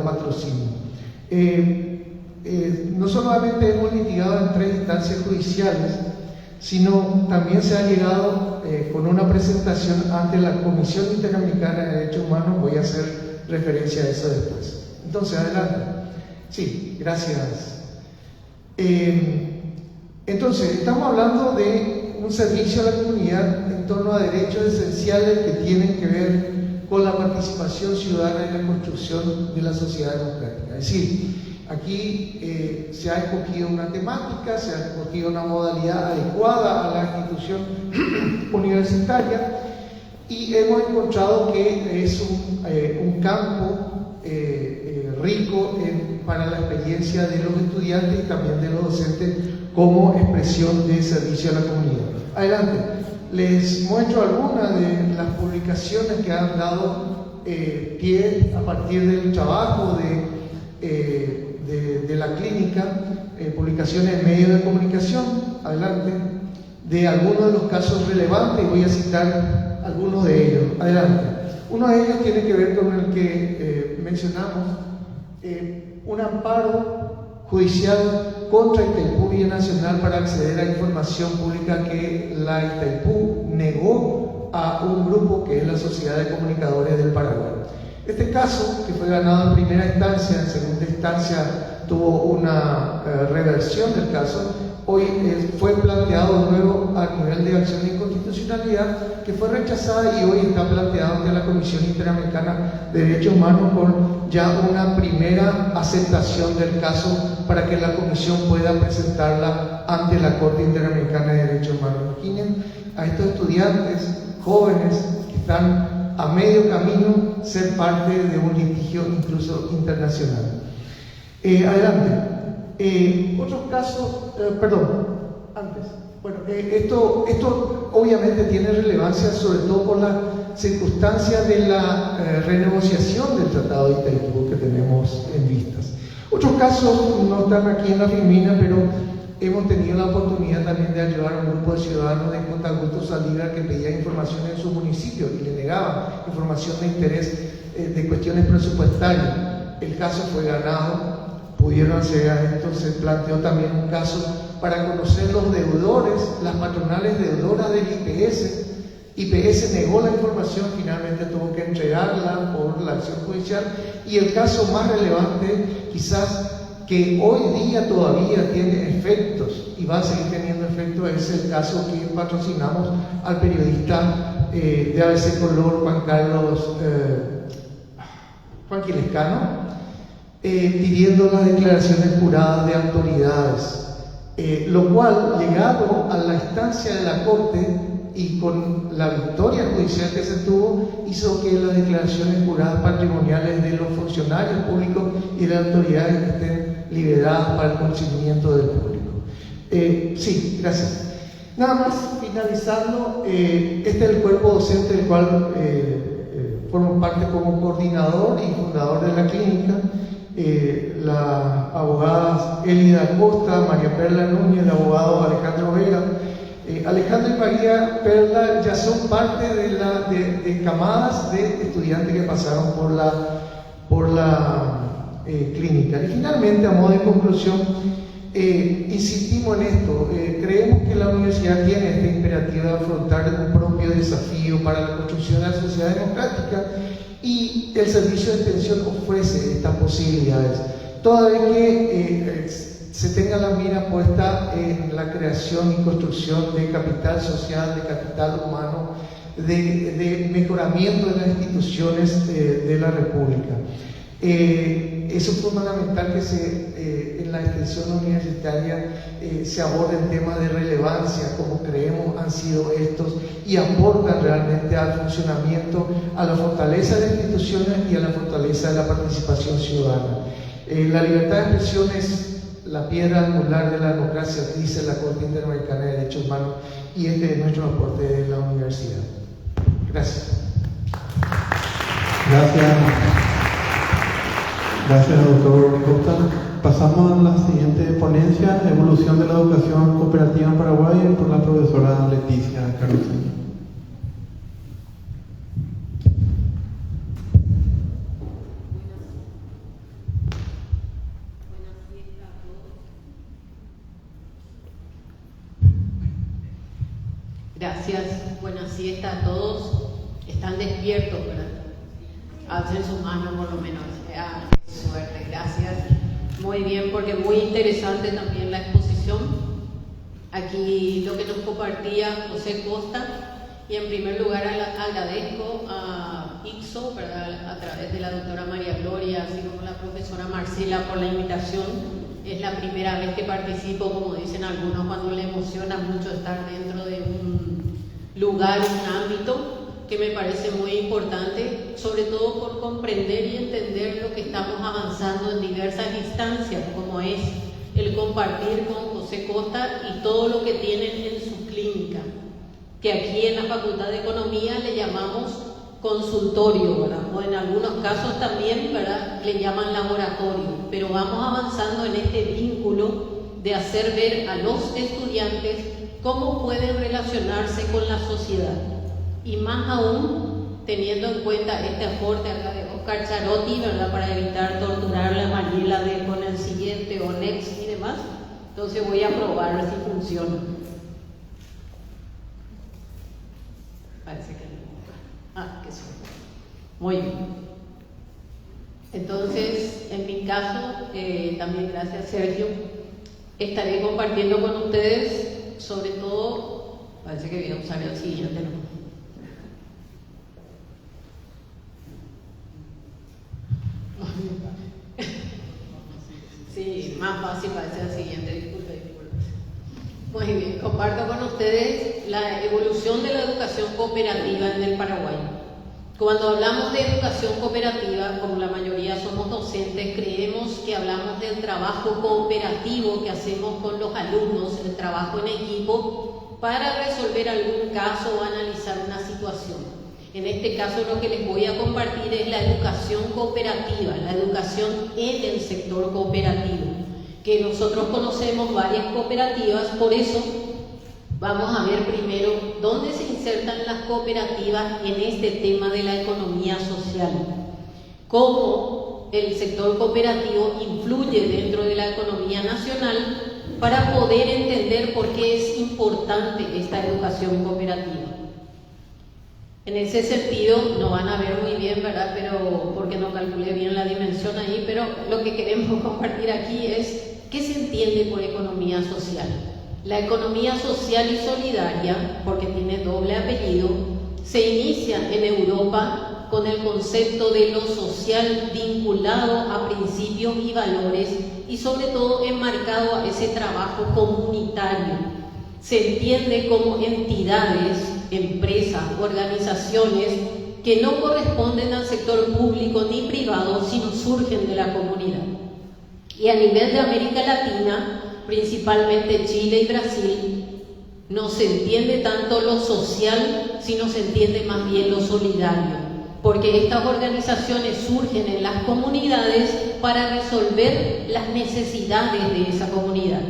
patrocinio. No solamente hemos litigado en 3 instancias judiciales, sino también se ha llegado con una presentación ante la Comisión Interamericana de Derechos Humanos. Voy a hacer referencia a eso después. Entonces, adelante. Sí, gracias. Entonces, estamos hablando de un servicio a la comunidad en torno a derechos esenciales que tienen que ver con la participación ciudadana en la construcción de la sociedad democrática. Es decir, aquí se ha escogido una temática, se ha escogido una modalidad adecuada a la institución universitaria y hemos encontrado que es un campo rico para la experiencia de los estudiantes y también de los docentes como expresión de servicio a la comunidad. Adelante, les muestro algunas de las publicaciones que han dado pie a partir del trabajo de la clínica, publicaciones en medios de comunicación, adelante, de algunos de los casos relevantes, y voy a citar algunos de ellos, adelante. Uno de ellos tiene que ver con el que mencionamos, un amparo judicial contra Itaipú Vía Nacional para acceder a información pública que la Itaipú negó a un grupo que es la Sociedad de Comunicadores del Paraguay. Este caso, que fue ganado en primera instancia, en segunda instancia tuvo una reversión del caso, hoy fue planteado luego a nivel de acción de inconstitucionalidad, que fue rechazada y hoy está planteado ante la Comisión Interamericana de Derechos Humanos con ya una primera aceptación del caso para que la Comisión pueda presentarla ante la Corte Interamericana de Derechos Humanos. Imaginen a estos estudiantes jóvenes que están a medio camino ser parte de un litigio incluso internacional. Adelante. Otros casos, antes. Bueno, esto obviamente tiene relevancia sobre todo por las circunstancias de la renegociación del Tratado de Itaipú que tenemos en vistas. Otros casos no están aquí en la filmina, pero hemos tenido la oportunidad también de ayudar a un grupo de ciudadanos de Contagusto Saliva que pedía información en su municipio y le negaban información de interés de cuestiones presupuestarias. El caso fue ganado, pudieron acceder a esto. Se planteó también un caso para conocer los deudores, las patronales deudoras del IPS. IPS negó la información, finalmente tuvo que entregarla por la acción judicial. Y el caso más relevante, quizás que hoy día todavía tiene efectos y va a seguir teniendo efectos, es el caso que patrocinamos al periodista de ABC Color, Juan Quilescano, pidiendo las declaraciones juradas de autoridades, lo cual, llegado a la instancia de la Corte y con la victoria judicial que se tuvo, hizo que las declaraciones juradas patrimoniales de los funcionarios públicos y de las autoridades estén liberadas para el conocimiento del público. Sí, gracias. Nada más, finalizando, este es el cuerpo docente del cual formo parte como coordinador y fundador de la clínica. La abogada Elida Costa, María Perla Núñez, el abogado Alejandro Vega. Alejandro y María Perla ya son parte de camadas de estudiantes que pasaron por la clínica. Y finalmente, a modo de conclusión, insistimos en esto. Creemos que la universidad tiene este imperativo de afrontar un propio desafío para la construcción de la sociedad democrática, y el servicio de extensión ofrece estas posibilidades, toda vez que se tenga la mira puesta en la creación y construcción de capital social, de capital humano, de mejoramiento de las instituciones de la República. Eso es fundamental que en la extensión universitaria se aborden temas de relevancia, como creemos han sido estos, y aportan realmente al funcionamiento, a la fortaleza de las instituciones y a la fortaleza de la participación ciudadana. La libertad de expresión es la piedra angular de la democracia, dice la Corte Interamericana de Derechos Humanos, y este es nuestro aporte de la universidad. Gracias. Gracias, doctor Costa. Pasamos a la siguiente ponencia, Evolución de la Educación Cooperativa en Paraguay, por la profesora Leticia Carosini. Gracias. Buena siesta a todos. Están despiertos, ¿verdad? Alcen su mano por lo menos. Qué suerte, gracias. Muy bien, porque muy interesante también la exposición. Aquí lo que nos compartía José Costa. Y en primer lugar agradezco a ICSO, ¿verdad?, a través de la doctora María Gloria, así como la profesora Marcela, por la invitación. Es la primera vez que participo, como dicen algunos, cuando le emociona mucho estar dentro de un lugar, un ámbito que me parece muy importante, sobre todo por comprender y entender lo que estamos avanzando en diversas instancias, como es el compartir con José Costa y todo lo que tienen en su clínica, que aquí en la Facultad de Economía le llamamos consultorio, ¿verdad? O en algunos casos también, ¿verdad?, le llaman laboratorio, pero vamos avanzando en este vínculo de hacer ver a los estudiantes cómo pueden relacionarse con la sociedad, y más aún teniendo en cuenta este aporte acá de Oscar Charotti, ¿verdad?, para evitar torturar la Mariela con el siguiente o next y demás. Entonces voy a probar si funciona. Parece que no. Qué suerte. Muy bien. Entonces, en mi caso, también gracias Sergio, estaré compartiendo con ustedes, sobre todo, parece que voy a usar el siguiente, ¿no? Sí, más fácil parece el siguiente, disculpe. Muy bien, comparto con ustedes la evolución de la educación cooperativa en el Paraguay. Cuando hablamos de educación cooperativa, como la mayoría somos docentes, creemos que hablamos del trabajo cooperativo que hacemos con los alumnos, el trabajo en equipo, para resolver algún caso o analizar una situación. En este caso lo que les voy a compartir es la educación cooperativa, la educación en el sector cooperativo, que nosotros conocemos varias cooperativas. Por eso vamos a ver primero dónde se insertan las cooperativas en este tema de la economía social, cómo el sector cooperativo influye dentro de la economía nacional para poder entender por qué es importante esta educación cooperativa. En ese sentido, no van a ver muy bien, ¿verdad?, pero porque no calculé bien la dimensión ahí, pero lo que queremos compartir aquí es qué se entiende por economía social. La economía social y solidaria, porque tiene doble apellido, se inicia en Europa con el concepto de lo social vinculado a principios y valores y sobre todo enmarcado a ese trabajo comunitario. Se entiende como entidades, empresas, organizaciones que no corresponden al sector público ni privado, sino surgen de la comunidad. Y a nivel de América Latina, principalmente Chile y Brasil, no se entiende tanto lo social, sino se entiende más bien lo solidario, porque estas organizaciones surgen en las comunidades para resolver las necesidades de esa comunidad.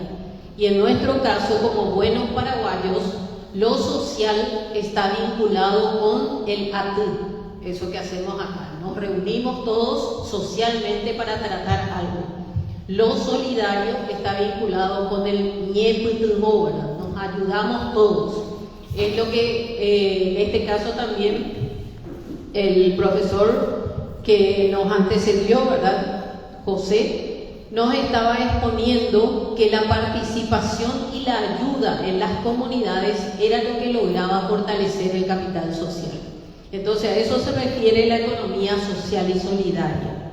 Y en nuestro caso, como buenos paraguayos, lo social está vinculado con el AT, eso que hacemos acá. Nos reunimos todos socialmente para tratar algo. Lo solidario está vinculado con el ñeputmo, nos ayudamos todos. Es lo que en este caso también el profesor que nos antecedió, ¿verdad?, José, nos estaba exponiendo que la participación y la ayuda en las comunidades era lo que lograba fortalecer el capital social. Entonces a eso se refiere la economía social y solidaria.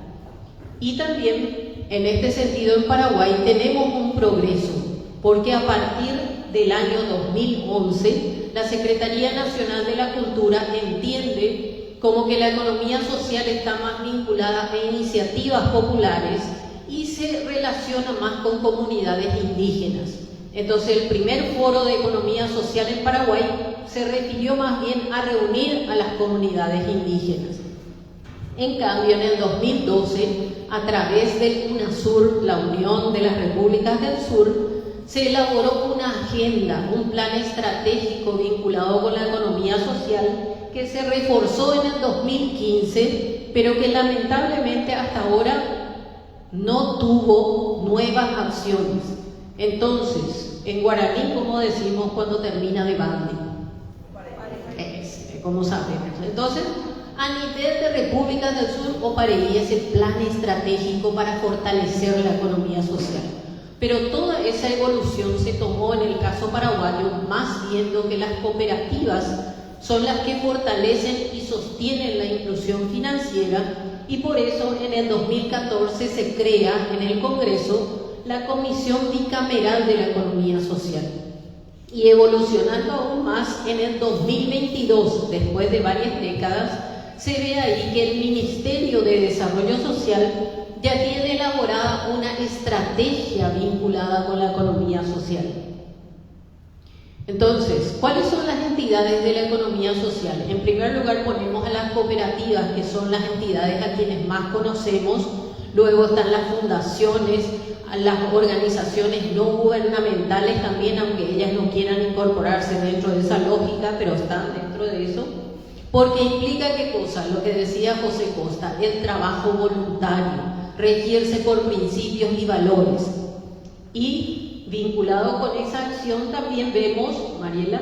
Y también en este sentido en Paraguay tenemos un progreso, porque a partir del año 2011 la Secretaría Nacional de la Cultura entiende como que la economía social está más vinculada a iniciativas populares y se relaciona más con comunidades indígenas. Entonces el primer foro de economía social en Paraguay se refirió más bien a reunir a las comunidades indígenas. En cambio, en el 2012, a través del UNASUR, la Unión de las Repúblicas del Sur, se elaboró una agenda, un plan estratégico vinculado con la economía social que se reforzó en el 2015, pero que lamentablemente hasta ahora no tuvo nuevas acciones. Entonces, en guaraní, como decimos cuando termina de bande, como sabemos. Entonces, a nivel de República del Sur, OPAREI es el plan estratégico para fortalecer la economía social. Pero toda esa evolución se tomó en el caso paraguayo, más viendo que las cooperativas son las que fortalecen y sostienen la inclusión financiera, y por eso en el 2014 se crea en el Congreso la Comisión Bicameral de la Economía Social. Y evolucionando aún más, en el 2022, después de varias décadas, se ve ahí que el Ministerio de Desarrollo Social ya tiene elaborada una estrategia vinculada con la economía social. Entonces, ¿cuáles son las entidades de la economía social? En primer lugar ponemos a las cooperativas, que son las entidades a quienes más conocemos. Luego están las fundaciones, las organizaciones no gubernamentales también, aunque ellas no quieran incorporarse dentro de esa lógica, pero están dentro de eso. Porque implica ¿qué cosa? Lo que decía José Costa, el trabajo voluntario, regirse por principios y valores. Y vinculado con esa acción también vemos, Mariela,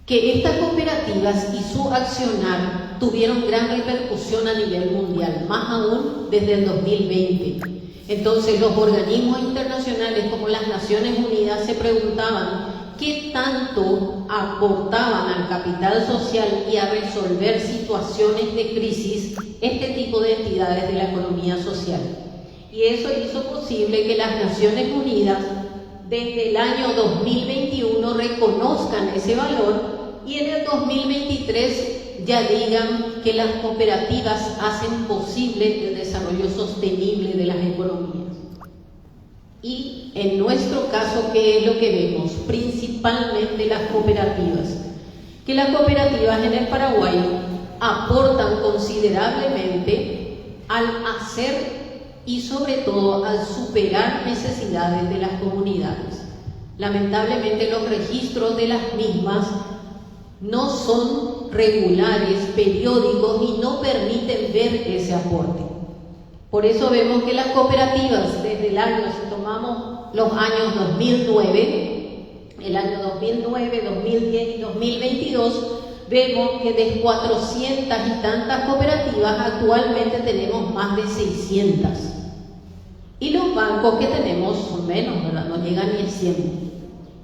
que estas cooperativas y su accionar tuvieron gran repercusión a nivel mundial, más aún desde el 2020. Entonces los organismos internacionales como las Naciones Unidas se preguntaban qué tanto aportaban al capital social y a resolver situaciones de crisis este tipo de entidades de la economía social. Y eso hizo posible que las Naciones Unidas desde el año 2021 reconozcan ese valor y en el 2023 ya digan que las cooperativas hacen posible el desarrollo sostenible de las economías. Y en nuestro caso, ¿qué es lo que vemos? Principalmente las cooperativas. Que las cooperativas en el Paraguay aportan considerablemente al hacer y sobre todo al superar necesidades de las comunidades. Lamentablemente los registros de las mismas no son regulares, periódicos y no permiten ver ese aporte. Por eso vemos que las cooperativas desde el año, si tomamos los años 2009, el año 2009, 2010 y 2022, vemos que de 400 y tantas cooperativas actualmente tenemos más de 600. Y los bancos que tenemos son menos, ¿verdad? No llegan ni a 100.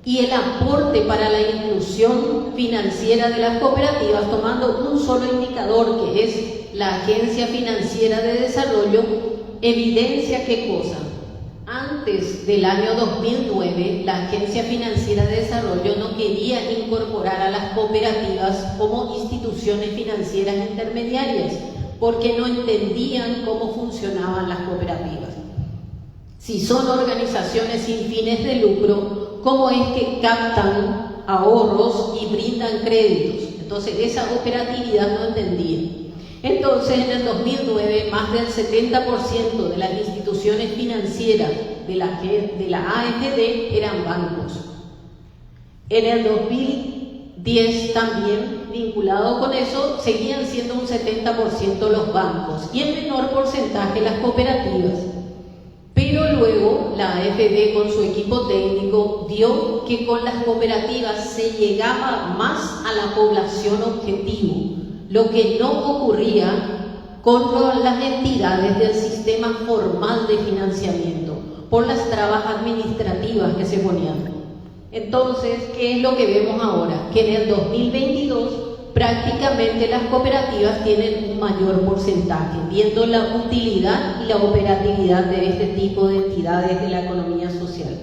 Y el aporte para la inclusión financiera de las cooperativas, tomando un solo indicador que es la Agencia Financiera de Desarrollo, evidencia qué cosa. Antes del año 2009, la Agencia Financiera de Desarrollo no quería incorporar a las cooperativas como instituciones financieras intermediarias, porque no entendían cómo funcionaban las cooperativas. Si son organizaciones sin fines de lucro, ¿cómo es que captan ahorros y brindan créditos? Entonces, esa operatividad no entendían. Entonces, en el 2009, más del 70% de las instituciones financieras de la AFD eran bancos. En el 2010 también, vinculado con eso, seguían siendo un 70% los bancos y en menor porcentaje las cooperativas. Pero luego la AFD con su equipo técnico vio que con las cooperativas se llegaba más a la población objetivo, lo que no ocurría con las entidades del sistema formal de financiamiento, por las trabas administrativas que se ponían. Entonces, ¿qué es lo que vemos ahora? Que en el 2022 prácticamente las cooperativas tienen un mayor porcentaje, viendo la utilidad y la operatividad de este tipo de entidades de la economía social.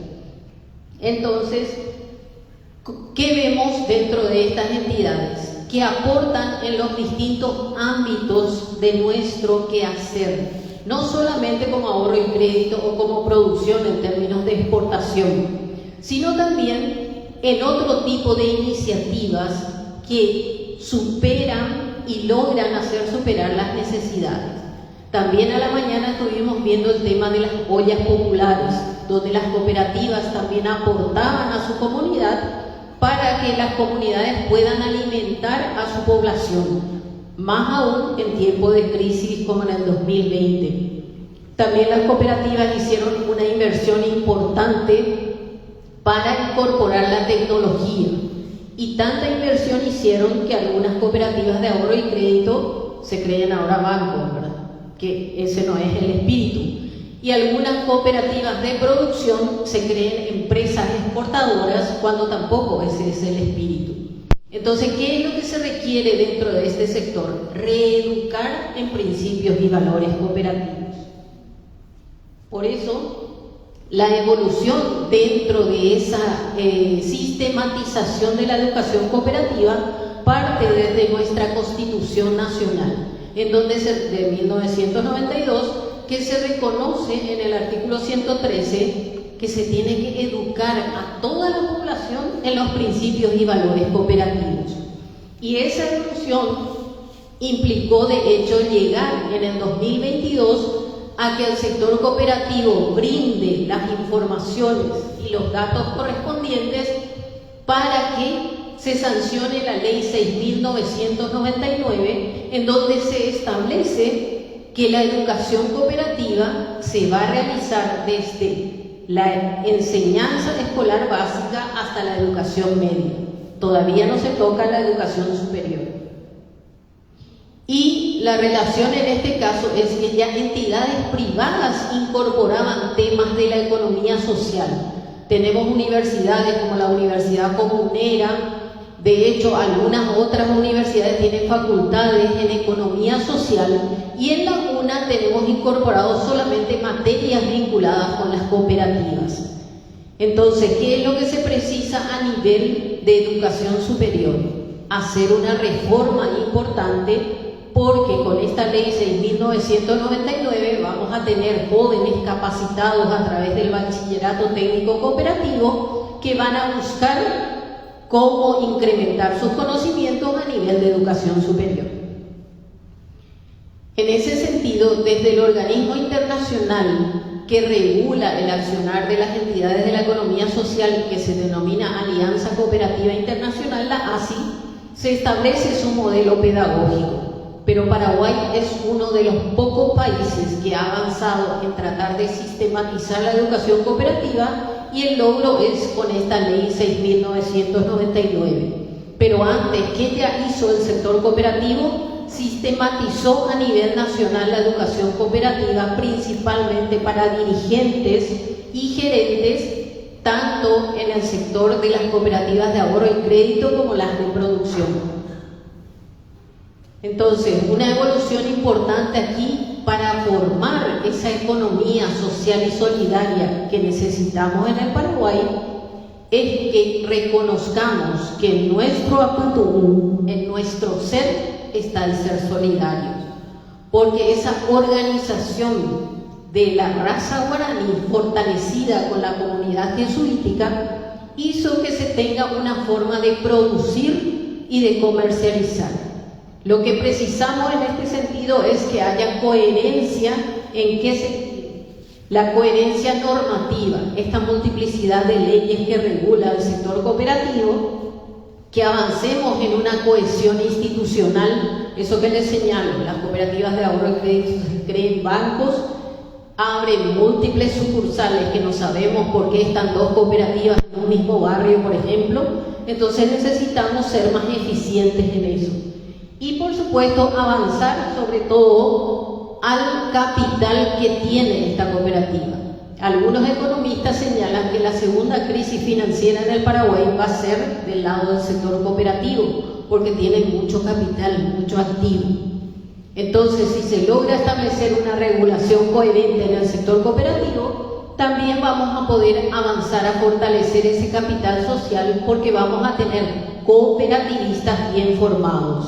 Entonces, ¿qué vemos dentro de estas entidades? Que aportan en los distintos ámbitos de nuestro quehacer, no solamente como ahorro y crédito o como producción en términos de exportación, sino también en otro tipo de iniciativas que superan y logran hacer superar las necesidades. También a la mañana estuvimos viendo el tema de las ollas populares, donde las cooperativas también aportaban a su comunidad para que las comunidades puedan alimentar a su población, más aún en tiempo de crisis como en el 2020. También las cooperativas hicieron una inversión importante para incorporar la tecnología y tanta inversión hicieron que algunas cooperativas de ahorro y crédito se creen ahora bancos, ¿verdad? Que ese no es el espíritu. Y algunas cooperativas de producción se creen empresas exportadoras cuando tampoco ese es el espíritu. Entonces, ¿qué es lo que se requiere dentro de este sector? Reeducar en principios y valores cooperativos. Por eso, la evolución dentro de esa sistematización de la educación cooperativa parte desde nuestra Constitución Nacional, en donde de 1992, que se reconoce en el artículo 113 que se tiene que educar a toda la población en los principios y valores cooperativos. Y esa evolución implicó, de hecho, llegar en el 2022 a que el sector cooperativo brinde las informaciones y los datos correspondientes para que se sancione la Ley 6.999, en donde se establece que la educación cooperativa se va a realizar desde la enseñanza escolar básica hasta la educación media. Todavía no se toca la educación superior. Y la relación en este caso es que ya entidades privadas incorporaban temas de la economía social. Tenemos universidades como la Universidad Comunera. De hecho, algunas otras universidades tienen facultades en economía social, y en la UNA tenemos incorporado solamente materias vinculadas con las cooperativas. Entonces, ¿qué es lo que se precisa a nivel de educación superior? Hacer una reforma importante, porque con esta ley 6.999 vamos a tener jóvenes capacitados a través del bachillerato técnico cooperativo que van a buscar cómo incrementar sus conocimientos a nivel de educación superior. En ese sentido, desde el organismo internacional que regula el accionar de las entidades de la economía social, que se denomina Alianza Cooperativa Internacional, la ACI, se establece su modelo pedagógico, pero Paraguay es uno de los pocos países que ha avanzado en tratar de sistematizar la educación cooperativa, y el logro es con esta ley 6.999. Pero antes, ¿qué ya hizo el sector cooperativo? Sistematizó a nivel nacional la educación cooperativa, principalmente para dirigentes y gerentes, tanto en el sector de las cooperativas de ahorro y crédito como las de producción. Entonces, una evolución importante aquí para formar esa economía social y solidaria que necesitamos en el Paraguay es que reconozcamos que en nuestro apatún, en nuestro ser, está el ser solidarios. Porque esa organización de la raza guaraní, fortalecida con la comunidad jesuítica, hizo que se tenga una forma de producir y de comercializar. Lo que precisamos en este sentido es que haya coherencia. ¿En qué sentido? La coherencia normativa, esta multiplicidad de leyes que regula el sector cooperativo, que avancemos en una cohesión institucional, eso que les señalo, las cooperativas de ahorro y crédito se creen bancos, abren múltiples sucursales que no sabemos por qué están dos cooperativas en un mismo barrio, por ejemplo. Entonces necesitamos ser más eficientes en eso. Y por supuesto avanzar sobre todo al capital que tiene esta cooperativa. Algunos economistas señalan que la segunda crisis financiera en el Paraguay va a ser del lado del sector cooperativo, porque tiene mucho capital, mucho activo. Entonces, si se logra establecer una regulación coherente en el sector cooperativo, también vamos a poder avanzar a fortalecer ese capital social, porque vamos a tener cooperativistas bien formados.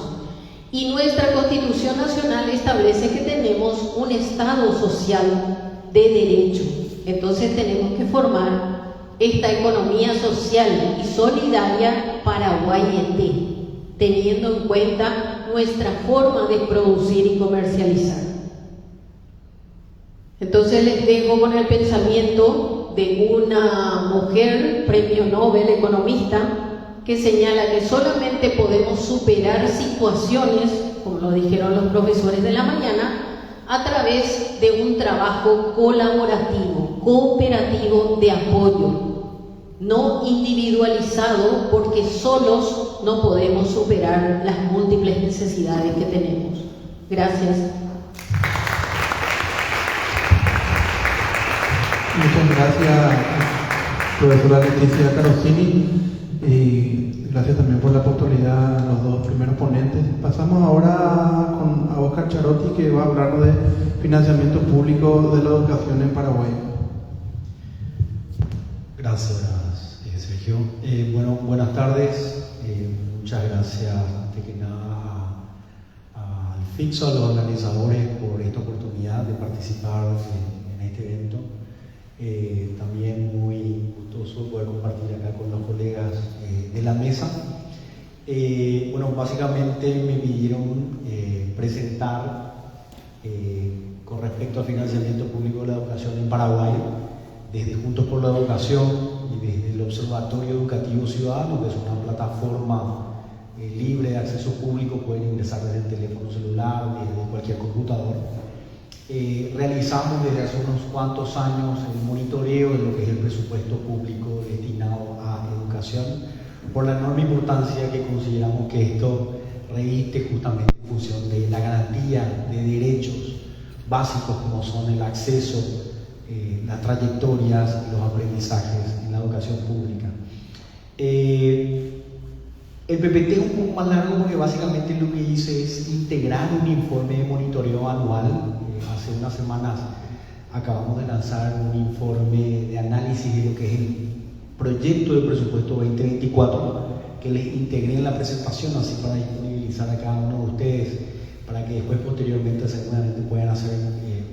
Y nuestra Constitución Nacional establece que tenemos un Estado social de derecho. Entonces tenemos que formar esta economía social y solidaria paraguayete, teniendo en cuenta nuestra forma de producir y comercializar. Entonces les dejo con el pensamiento de una mujer, premio Nobel economista, que señala que solamente podemos superar situaciones, como lo dijeron los profesores de la mañana, a través de un trabajo colaborativo, cooperativo de apoyo. no individualizado, porque solos no podemos superar las múltiples necesidades que tenemos. Gracias. Muchas gracias, profesora Leticia Carosini, y gracias también por la oportunidad a los dos primeros ponentes. Pasamos ahora a Oscar Charotti, que va a hablar de financiamiento público de la educación en Paraguay. Gracias, Sergio. Buenas tardes. Muchas gracias, antes que nada, al FICSO, a los organizadores, por esta oportunidad de participar en este evento. También muy gustoso poder compartir acá con los colegas de la mesa. Básicamente me pidieron presentar con respecto al financiamiento público de la educación en Paraguay, desde Juntos por la Educación y desde el Observatorio Educativo Ciudadano, que es una plataforma libre de acceso público. Pueden ingresar desde el teléfono celular, desde cualquier computador. Realizamos desde hace unos cuantos años el monitoreo de lo que es el presupuesto público destinado a educación, por la enorme importancia que consideramos que esto reviste justamente en función de la garantía de derechos básicos como son el acceso, las trayectorias y los aprendizajes en la educación pública. El PPT es un poco más largo porque básicamente lo que hice es integrar un informe de monitoreo anual. Hace unas semanas acabamos de lanzar un informe de análisis de lo que es el proyecto de presupuesto 2024, que les integré en la presentación, así para disponibilizar a cada uno de ustedes, para que después posteriormente seguramente puedan hacer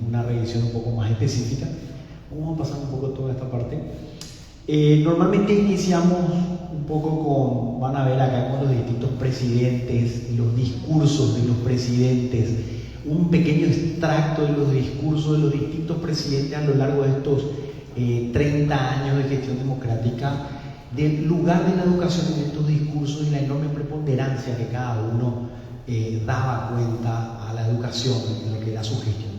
una revisión un poco más específica. Vamos a pasar un poco toda esta parte. Normalmente iniciamos un poco van a ver acá con los distintos presidentes, los discursos de los presidentes, un pequeño extracto de los discursos de los distintos presidentes a lo largo de estos 30 años de gestión democrática, del lugar de la educación en estos discursos y la enorme preponderancia que cada uno daba cuenta a la educación en lo que era su gestión.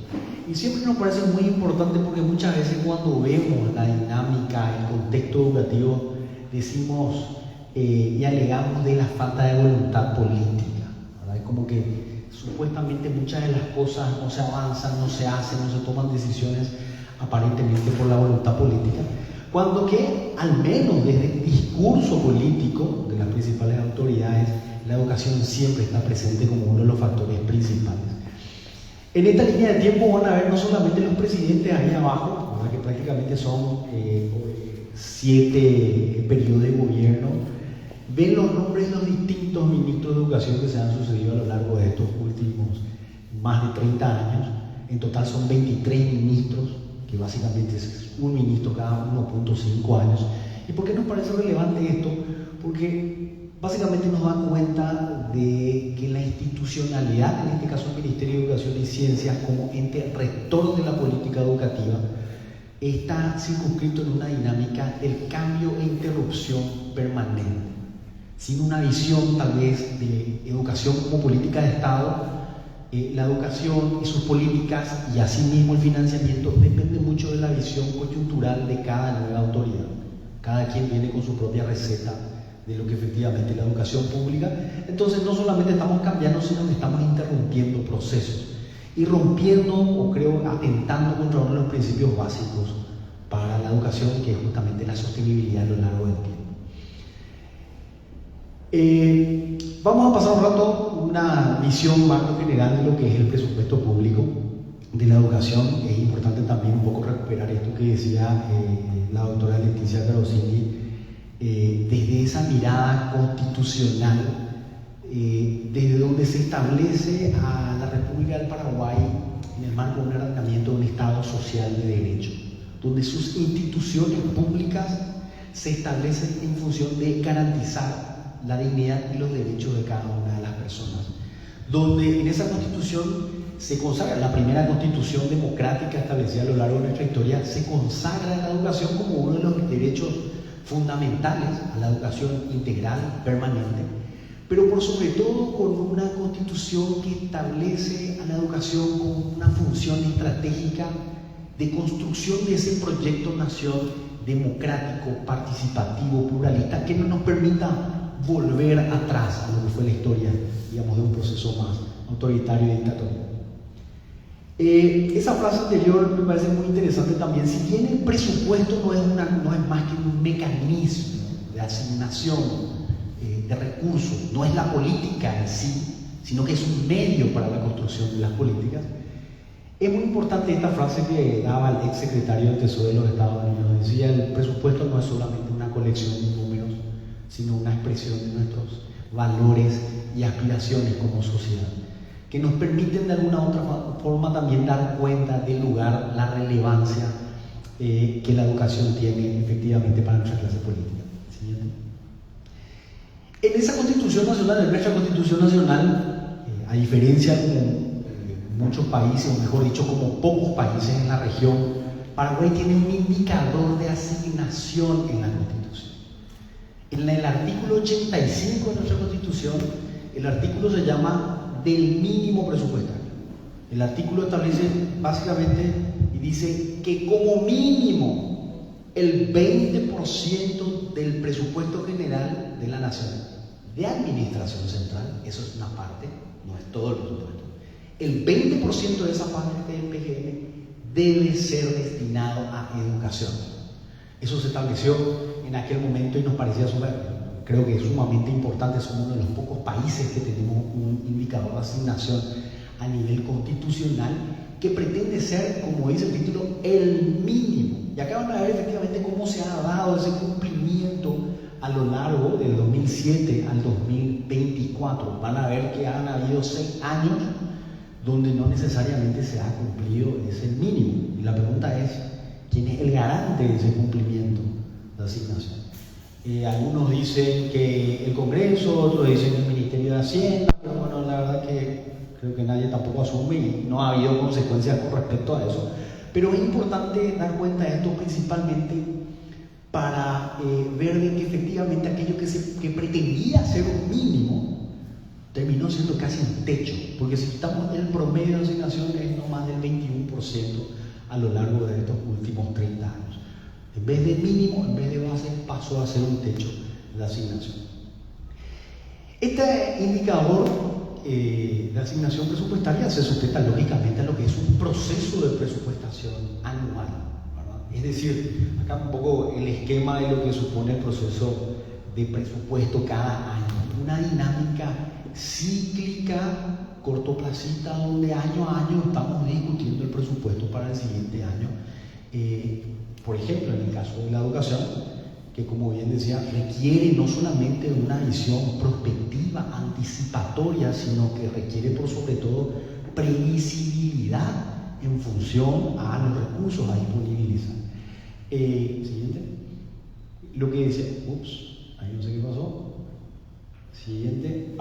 Y siempre nos parece muy importante porque muchas veces cuando vemos la dinámica, el contexto educativo, decimos y alegamos de la falta de voluntad política, ¿verdad? Es como que supuestamente muchas de las cosas no se avanzan, no se hacen, no se toman decisiones aparentemente por la voluntad política, cuando que al menos desde el discurso político de las principales autoridades, la educación siempre está presente como uno de los factores principales. En esta línea de tiempo van a ver no solamente los presidentes ahí abajo, ¿verdad? Que prácticamente son 7 periodos de gobierno. Ven los nombres de los distintos ministros de educación que se han sucedido a lo largo de estos últimos más de 30 años. En total son 23 ministros, que básicamente es un ministro cada 1.5 años. ¿Y por qué nos parece relevante esto? Porque básicamente nos da cuenta de que la institucionalidad, en este caso el Ministerio de Educación y Ciencias, como ente rector de la política educativa, está circunscrito en una dinámica del cambio e interrupción permanente. Sin una visión tal vez de educación como política de Estado, la educación y sus políticas y asimismo el financiamiento depende mucho de la visión coyuntural de cada nueva autoridad. Cada quien viene con su propia receta de lo que efectivamente es la educación pública. Entonces no solamente estamos cambiando, sino que estamos interrumpiendo procesos y rompiendo, o creo, atentando contra uno de los principios básicos para la educación, que es justamente la sostenibilidad a lo largo del tiempo. Vamos a pasar un rato una visión más general de lo que es el presupuesto público de la educación. Es importante también un poco recuperar esto que decía la doctora Leticia Carosini, desde esa mirada constitucional, desde donde se establece a la República del Paraguay en el marco de un ordenamiento de un Estado social de derecho, donde sus instituciones públicas se establecen en función de garantizar la dignidad y los derechos de cada una de las personas, donde en esa constitución se consagra, la primera constitución democrática establecida a lo largo de nuestra historia, se consagra la educación como uno de los derechos fundamentales a la educación integral, permanente, pero por sobre todo con una constitución que establece a la educación como una función estratégica de construcción de ese proyecto nación democrático, participativo, pluralista, que no nos permita volver atrás a lo que fue la historia, digamos, de un proceso más autoritario y dictatorial. Esa frase anterior me parece muy interesante también. Si bien el presupuesto no es más que un mecanismo de asignación de recursos, no es la política en sí, sino que es un medio para la construcción de las políticas, es muy importante esta frase que daba el ex secretario del Tesoro de los Estados Unidos. Decía: el presupuesto no es solamente una colección de números, sino una expresión de nuestros valores y aspiraciones como sociedad, que nos permiten de alguna u otra forma también dar cuenta del lugar, la relevancia que la educación tiene efectivamente para nuestra clase política. Siguiente. En esa Constitución Nacional, en nuestra Constitución Nacional, a diferencia de muchos países, o mejor dicho, como pocos países en la región, Paraguay tiene un indicador de asignación en la Constitución. En el artículo 85 de nuestra Constitución, el artículo se llama del mínimo presupuestario. El artículo establece básicamente y dice que como mínimo el 20% del presupuesto general de la nación, de administración central, eso es una parte, no es todo el presupuesto, el 20% de esa parte del PGN debe ser destinado a educación. Eso se estableció en aquel momento y nos parecía creo que es sumamente importante. Somos uno de los pocos países que tenemos un indicador de asignación a nivel constitucional que pretende ser, como dice el título, el mínimo. Y acá van a ver efectivamente cómo se ha dado ese cumplimiento a lo largo del 2007 al 2024. Van a ver que han habido 6 años donde no necesariamente se ha cumplido ese mínimo. Y la pregunta es: ¿quién es el garante de ese cumplimiento de asignación? Algunos dicen que el Congreso, otros dicen que el Ministerio de Hacienda, pero bueno, la verdad que creo que nadie tampoco asume y no ha habido consecuencias con respecto a eso. Pero es importante dar cuenta de esto principalmente para ver de que efectivamente aquello que pretendía ser un mínimo terminó siendo casi un techo, porque si estamos en el promedio de asignación es no más del 21% a lo largo de estos últimos 30 años. En vez de mínimo, en vez de base, pasó a ser un techo de asignación. Este indicador de asignación presupuestaria se sujeta lógicamente a lo que es un proceso de presupuestación anual, ¿verdad? Es decir, acá un poco el esquema de lo que supone el proceso de presupuesto cada año, una dinámica cíclica, cortoplacista, donde año a año estamos discutiendo el presupuesto para el siguiente año. Por ejemplo, en el caso de la educación, que como bien decía, requiere no solamente una visión prospectiva, anticipatoria, sino que requiere por sobre todo previsibilidad en función a los recursos a disponibilizar. Siguiente. Lo que dice, ahí no sé qué pasó. Siguiente.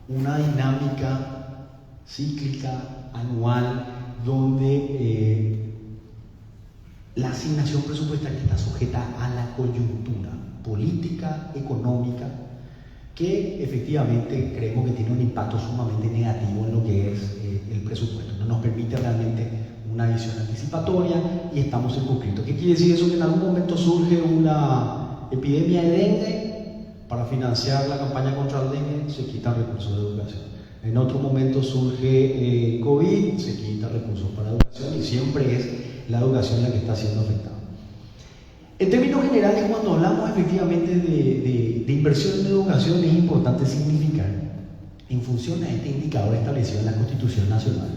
Una dinámica cíclica, anual, donde la asignación presupuestaria está sujeta a la coyuntura política, económica, que efectivamente creemos que tiene un impacto sumamente negativo en lo que es el presupuesto. No nos permite realmente una visión anticipatoria y estamos circunscritos. ¿Qué quiere decir eso? Que en algún momento surge una epidemia de dengue. Para financiar la campaña contra el dengue se quitan recursos de educación. En otro momento surge COVID, se quitan recursos para educación y siempre es la educación la que está siendo afectada. En términos generales, cuando hablamos efectivamente de inversión en educación, es importante significar, en función a este indicador establecido en la Constitución Nacional,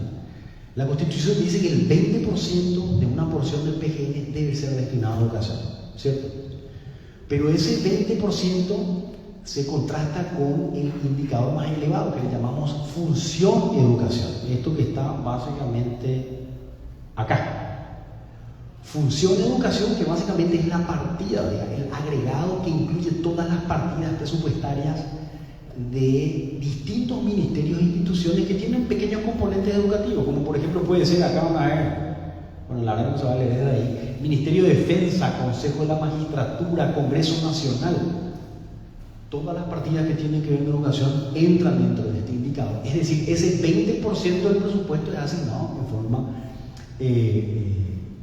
la Constitución dice que el 20% de una porción del PGN debe ser destinado a educación, ¿cierto? Pero ese 20% se contrasta con el indicador más elevado que le llamamos función educación. Esto que está básicamente acá. Función educación, que básicamente es la partida, el agregado que incluye todas las partidas presupuestarias de distintos ministerios e instituciones que tienen pequeños componentes educativos, como por ejemplo puede ser, acá van a ver, bueno, la verdad no se va a leer de ahí, Ministerio de Defensa, Consejo de la Magistratura, Congreso Nacional. Todas las partidas que tienen que ver con educación entran dentro de este indicador. Es decir, ese 20% del presupuesto es asignado en forma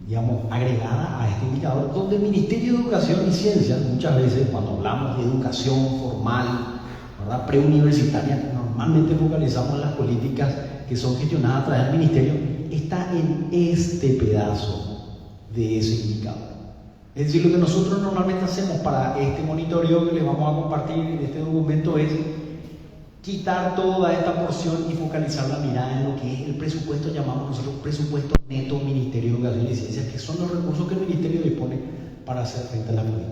digamos, agregada a este indicador, donde el Ministerio de Educación y Ciencias, muchas veces cuando hablamos de educación formal, ¿verdad?, preuniversitaria, normalmente focalizamos en las políticas que son gestionadas a través del Ministerio, está en este pedazo de ese indicador. Es decir, lo que nosotros normalmente hacemos para este monitoreo que les vamos a compartir en este documento es quitar toda esta porción y focalizar la mirada en lo que es el presupuesto, llamamos nosotros presupuesto neto Ministerio de Educación y Ciencias, que son los recursos que el Ministerio dispone para hacer frente a la política.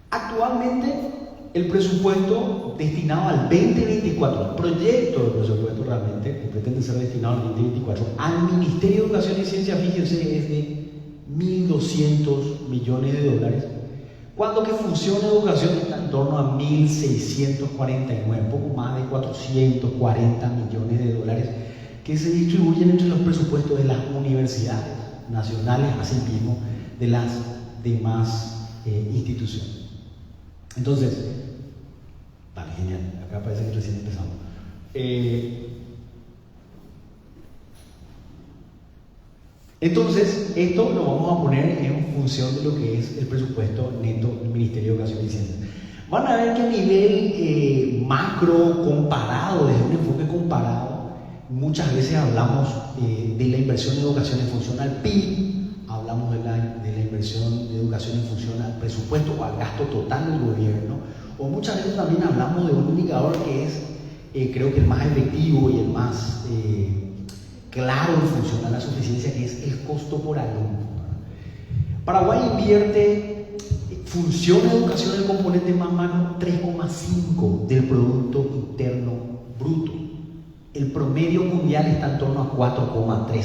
Actualmente, el presupuesto destinado al 2024, el proyecto de presupuesto realmente, que pretende ser destinado al 2024, al Ministerio de Educación y Ciencias, fíjense, es de 1.200 millones de dólares, cuando que funciona educación está en torno a 1.649, un poco más de 440 millones de dólares, que se distribuyen entre los presupuestos de las universidades nacionales, así mismo de las demás instituciones. Entonces, vale, genial, acá parece que recién empezamos. Entonces, esto lo vamos a poner en función de lo que es el presupuesto neto del Ministerio de Educación y Ciencias. Van a ver que a nivel macro, comparado, desde un enfoque comparado, muchas veces hablamos de la inversión en educación en función al PIB, hablamos de la inversión de educación en función al presupuesto o al gasto total del gobierno, o muchas veces también hablamos de un indicador que es, creo que el más efectivo y el más claro en función a la suficiencia, que es el costo por alumno. Paraguay invierte, funciona educación el componente más bajo, 3,5 del Producto Interno Bruto. El promedio mundial está en torno a 4,3.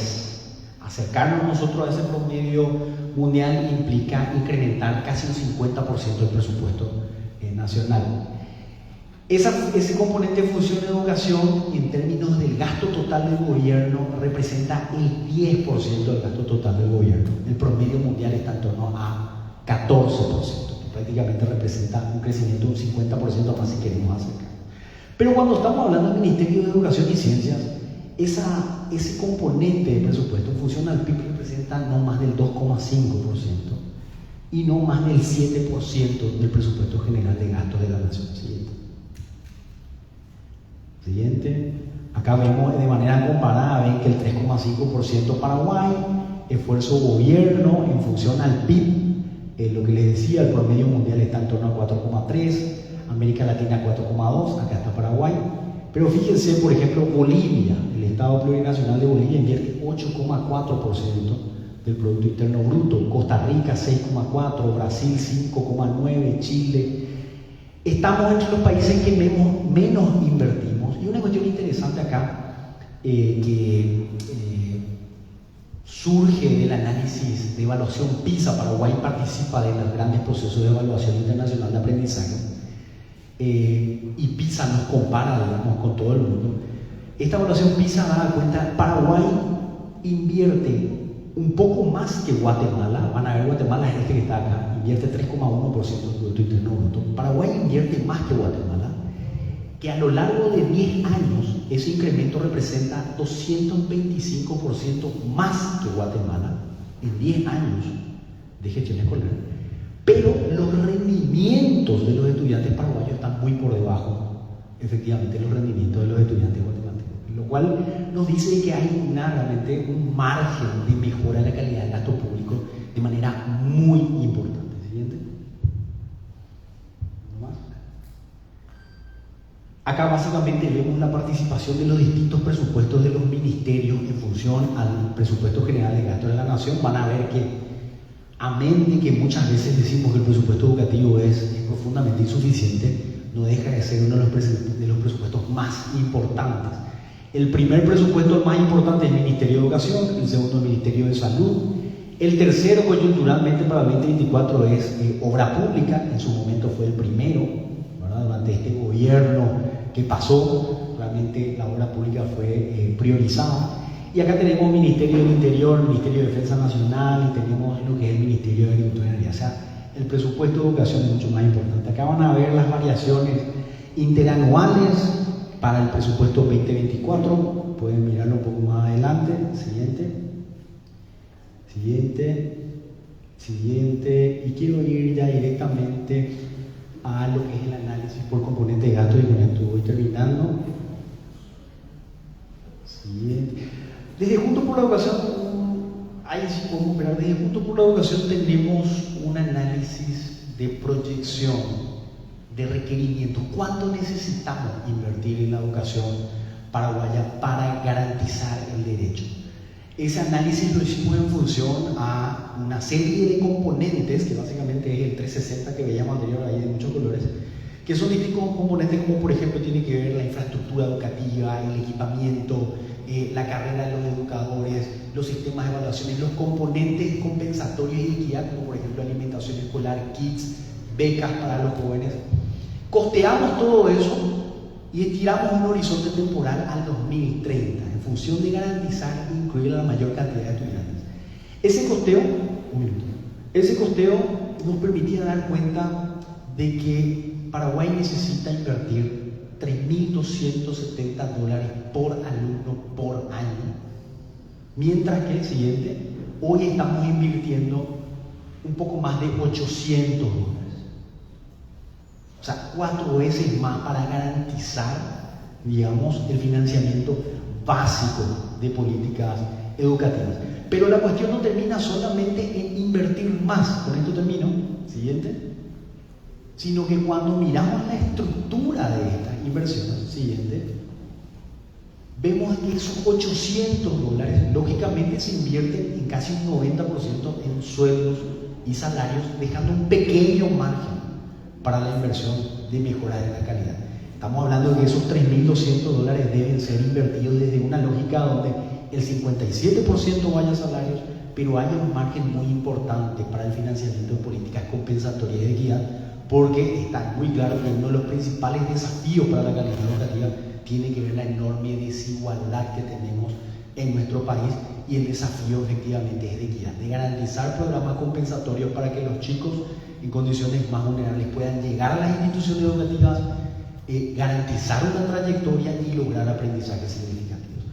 Acercarnos nosotros a ese promedio mundial implica incrementar casi un 50% del presupuesto nacional. Ese componente de función de educación, en términos del gasto total del gobierno, representa el 10% del gasto total del gobierno. El promedio mundial está en torno a 14%, que prácticamente representa un crecimiento de un 50% más si queremos acercar. Pero cuando estamos hablando del Ministerio de Educación y Ciencias, ese componente de presupuesto en función al PIB representa no más del 2,5% y no más del 7% del presupuesto general de gastos de la nación. Siguiente. Acá vemos de manera comparada, ven que el 3,5% Paraguay, esfuerzo gobierno en función al PIB, lo que les decía, el promedio mundial está en torno a 4,3%, América Latina 4,2%, acá está Paraguay. Pero fíjense, por ejemplo, Bolivia, el Estado Plurinacional de Bolivia invierte 8,4% del Producto Interno Bruto, Costa Rica 6,4%, Brasil 5,9%, Chile. Estamos entre los países que menos invertimos. Y una cuestión interesante acá, que surge del análisis de evaluación PISA. Paraguay participa de los grandes procesos de evaluación internacional de aprendizaje, y PISA nos compara, digamos, con todo el mundo. Esta evaluación PISA da cuenta, Paraguay invierte un poco más que Guatemala. Van a ver, Guatemala es este que está acá, invierte 3,1% del Producto Interno Bruto. Paraguay invierte más que Guatemala, que a lo largo de 10 años ese incremento representa 225% más que Guatemala en 10 años de gestión escolar. Pero los rendimientos de los estudiantes paraguayos están muy por debajo, efectivamente, de los rendimientos de los estudiantes guatemaltecos, lo cual nos dice que hay realmente un margen de mejora de la calidad del gasto público de manera muy importante. Siguiente. ¿No más? Acá básicamente vemos la participación de los distintos presupuestos de los ministerios en función al presupuesto general de gasto de la nación. Van a ver que, amén de que muchas veces decimos que el presupuesto educativo es profundamente insuficiente, no deja de ser uno de los presupuestos más importantes. El primer presupuesto más importante es el Ministerio de Educación, el segundo el Ministerio de Salud, el tercero coyunturalmente para el 2024 es Obra Pública, en su momento fue el primero, ¿verdad? Durante este gobierno que pasó, realmente la obra pública fue priorizada. Y acá tenemos Ministerio del Interior, Ministerio de Defensa Nacional, y tenemos lo que es el Ministerio de Agricultura y Energía. O sea, el presupuesto de educación es mucho más importante. Acá van a ver las variaciones interanuales para el presupuesto 2024. Pueden mirarlo un poco más adelante. Siguiente. Siguiente, y quiero ir ya directamente a lo que es el análisis por componente de gasto, y con esto voy terminando. Siguiente. Desde Juntos por la Educación, ahí sí podemos ver, desde Juntos por la Educación tenemos un análisis de proyección, de requerimientos. ¿Cuánto necesitamos invertir en la educación paraguaya para garantizar el derecho? Ese análisis lo hicimos en función a una serie de componentes, que básicamente es el 360 que veíamos anterior, ahí de muchos colores, que son distintos componentes, como por ejemplo tiene que ver la infraestructura educativa, el equipamiento, la carrera de los educadores, los sistemas de evaluaciones, los componentes compensatorios y de equidad, como por ejemplo alimentación escolar, kits, becas para los jóvenes. Costeamos todo eso y estiramos un horizonte temporal al 2030, en función de garantizar e incluir a la mayor cantidad de estudiantes. Ese costeo nos permitía dar cuenta de que Paraguay necesita invertir $3.270 por alumno por año, mientras que hoy estamos invirtiendo un poco más de $800. O sea, 4 veces más para garantizar, digamos, el financiamiento básico de políticas educativas. Pero la cuestión no termina solamente en invertir más, con esto termino, sino que cuando miramos la estructura de estas inversiones, vemos que esos $800 lógicamente se invierten en casi un 90% en sueldos y salarios, dejando un pequeño margen para la inversión de mejora de la calidad. Estamos hablando de que esos $3.200 deben ser invertidos desde una lógica donde el 57% vaya a salarios, pero haya un margen muy importante para el financiamiento de políticas compensatorias y de equidad, porque está muy claro que uno de los principales desafíos para la calidad educativa tiene que ver la enorme desigualdad que tenemos en nuestro país, y el desafío efectivamente es de equidad, de garantizar programas compensatorios para que los chicos en condiciones más vulnerables puedan llegar a las instituciones educativas, garantizar una trayectoria y lograr aprendizajes significativos.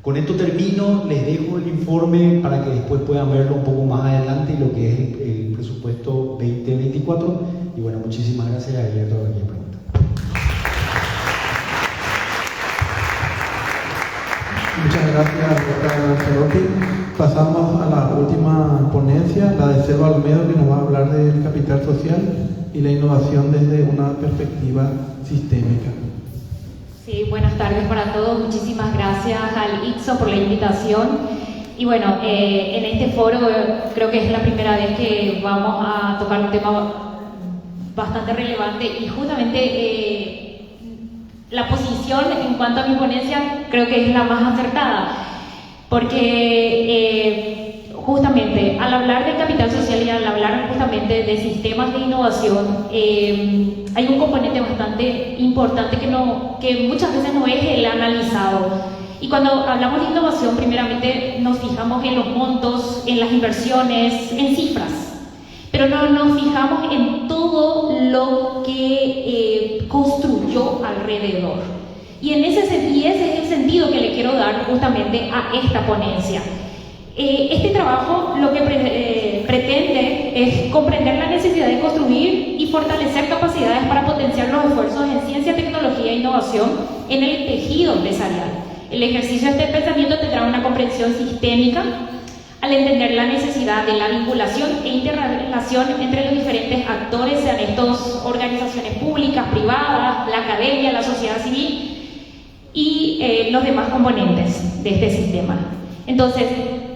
Con esto termino, les dejo el informe para que después puedan verlo un poco más adelante, lo que es el presupuesto 2024, y bueno, muchísimas gracias, abierto a cualquier pregunta. Muchas gracias, doctora Charotti. Pasamos a la última ponencia, la de Selva Almedo, que nos va a hablar del capital social y la innovación desde una perspectiva sistémica. Sí, buenas tardes para todos. Muchísimas gracias al ITSO por la invitación. Y bueno, en este foro creo que es la primera vez que vamos a tocar un tema bastante relevante, y justamente la posición en cuanto a mi ponencia creo que es la más acertada, porque justamente al hablar de capital social y al hablar justamente de sistemas de innovación, hay un componente bastante importante que muchas veces no es el analizado. Y cuando hablamos de innovación, primeramente nos fijamos en los montos, en las inversiones, en cifras, pero no nos fijamos en todo lo que construyó alrededor. Y ese es el sentido que le quiero dar justamente a esta ponencia. Este trabajo lo que pretende es comprender la necesidad de construir y fortalecer capacidades para potenciar los esfuerzos en ciencia, tecnología e innovación en el tejido empresarial. El ejercicio de este pensamiento tendrá una comprensión sistémica al entender la necesidad de la vinculación e interrelación entre los diferentes actores, sean estos organizaciones públicas, privadas, la academia, la sociedad civil y los demás componentes de este sistema. Entonces,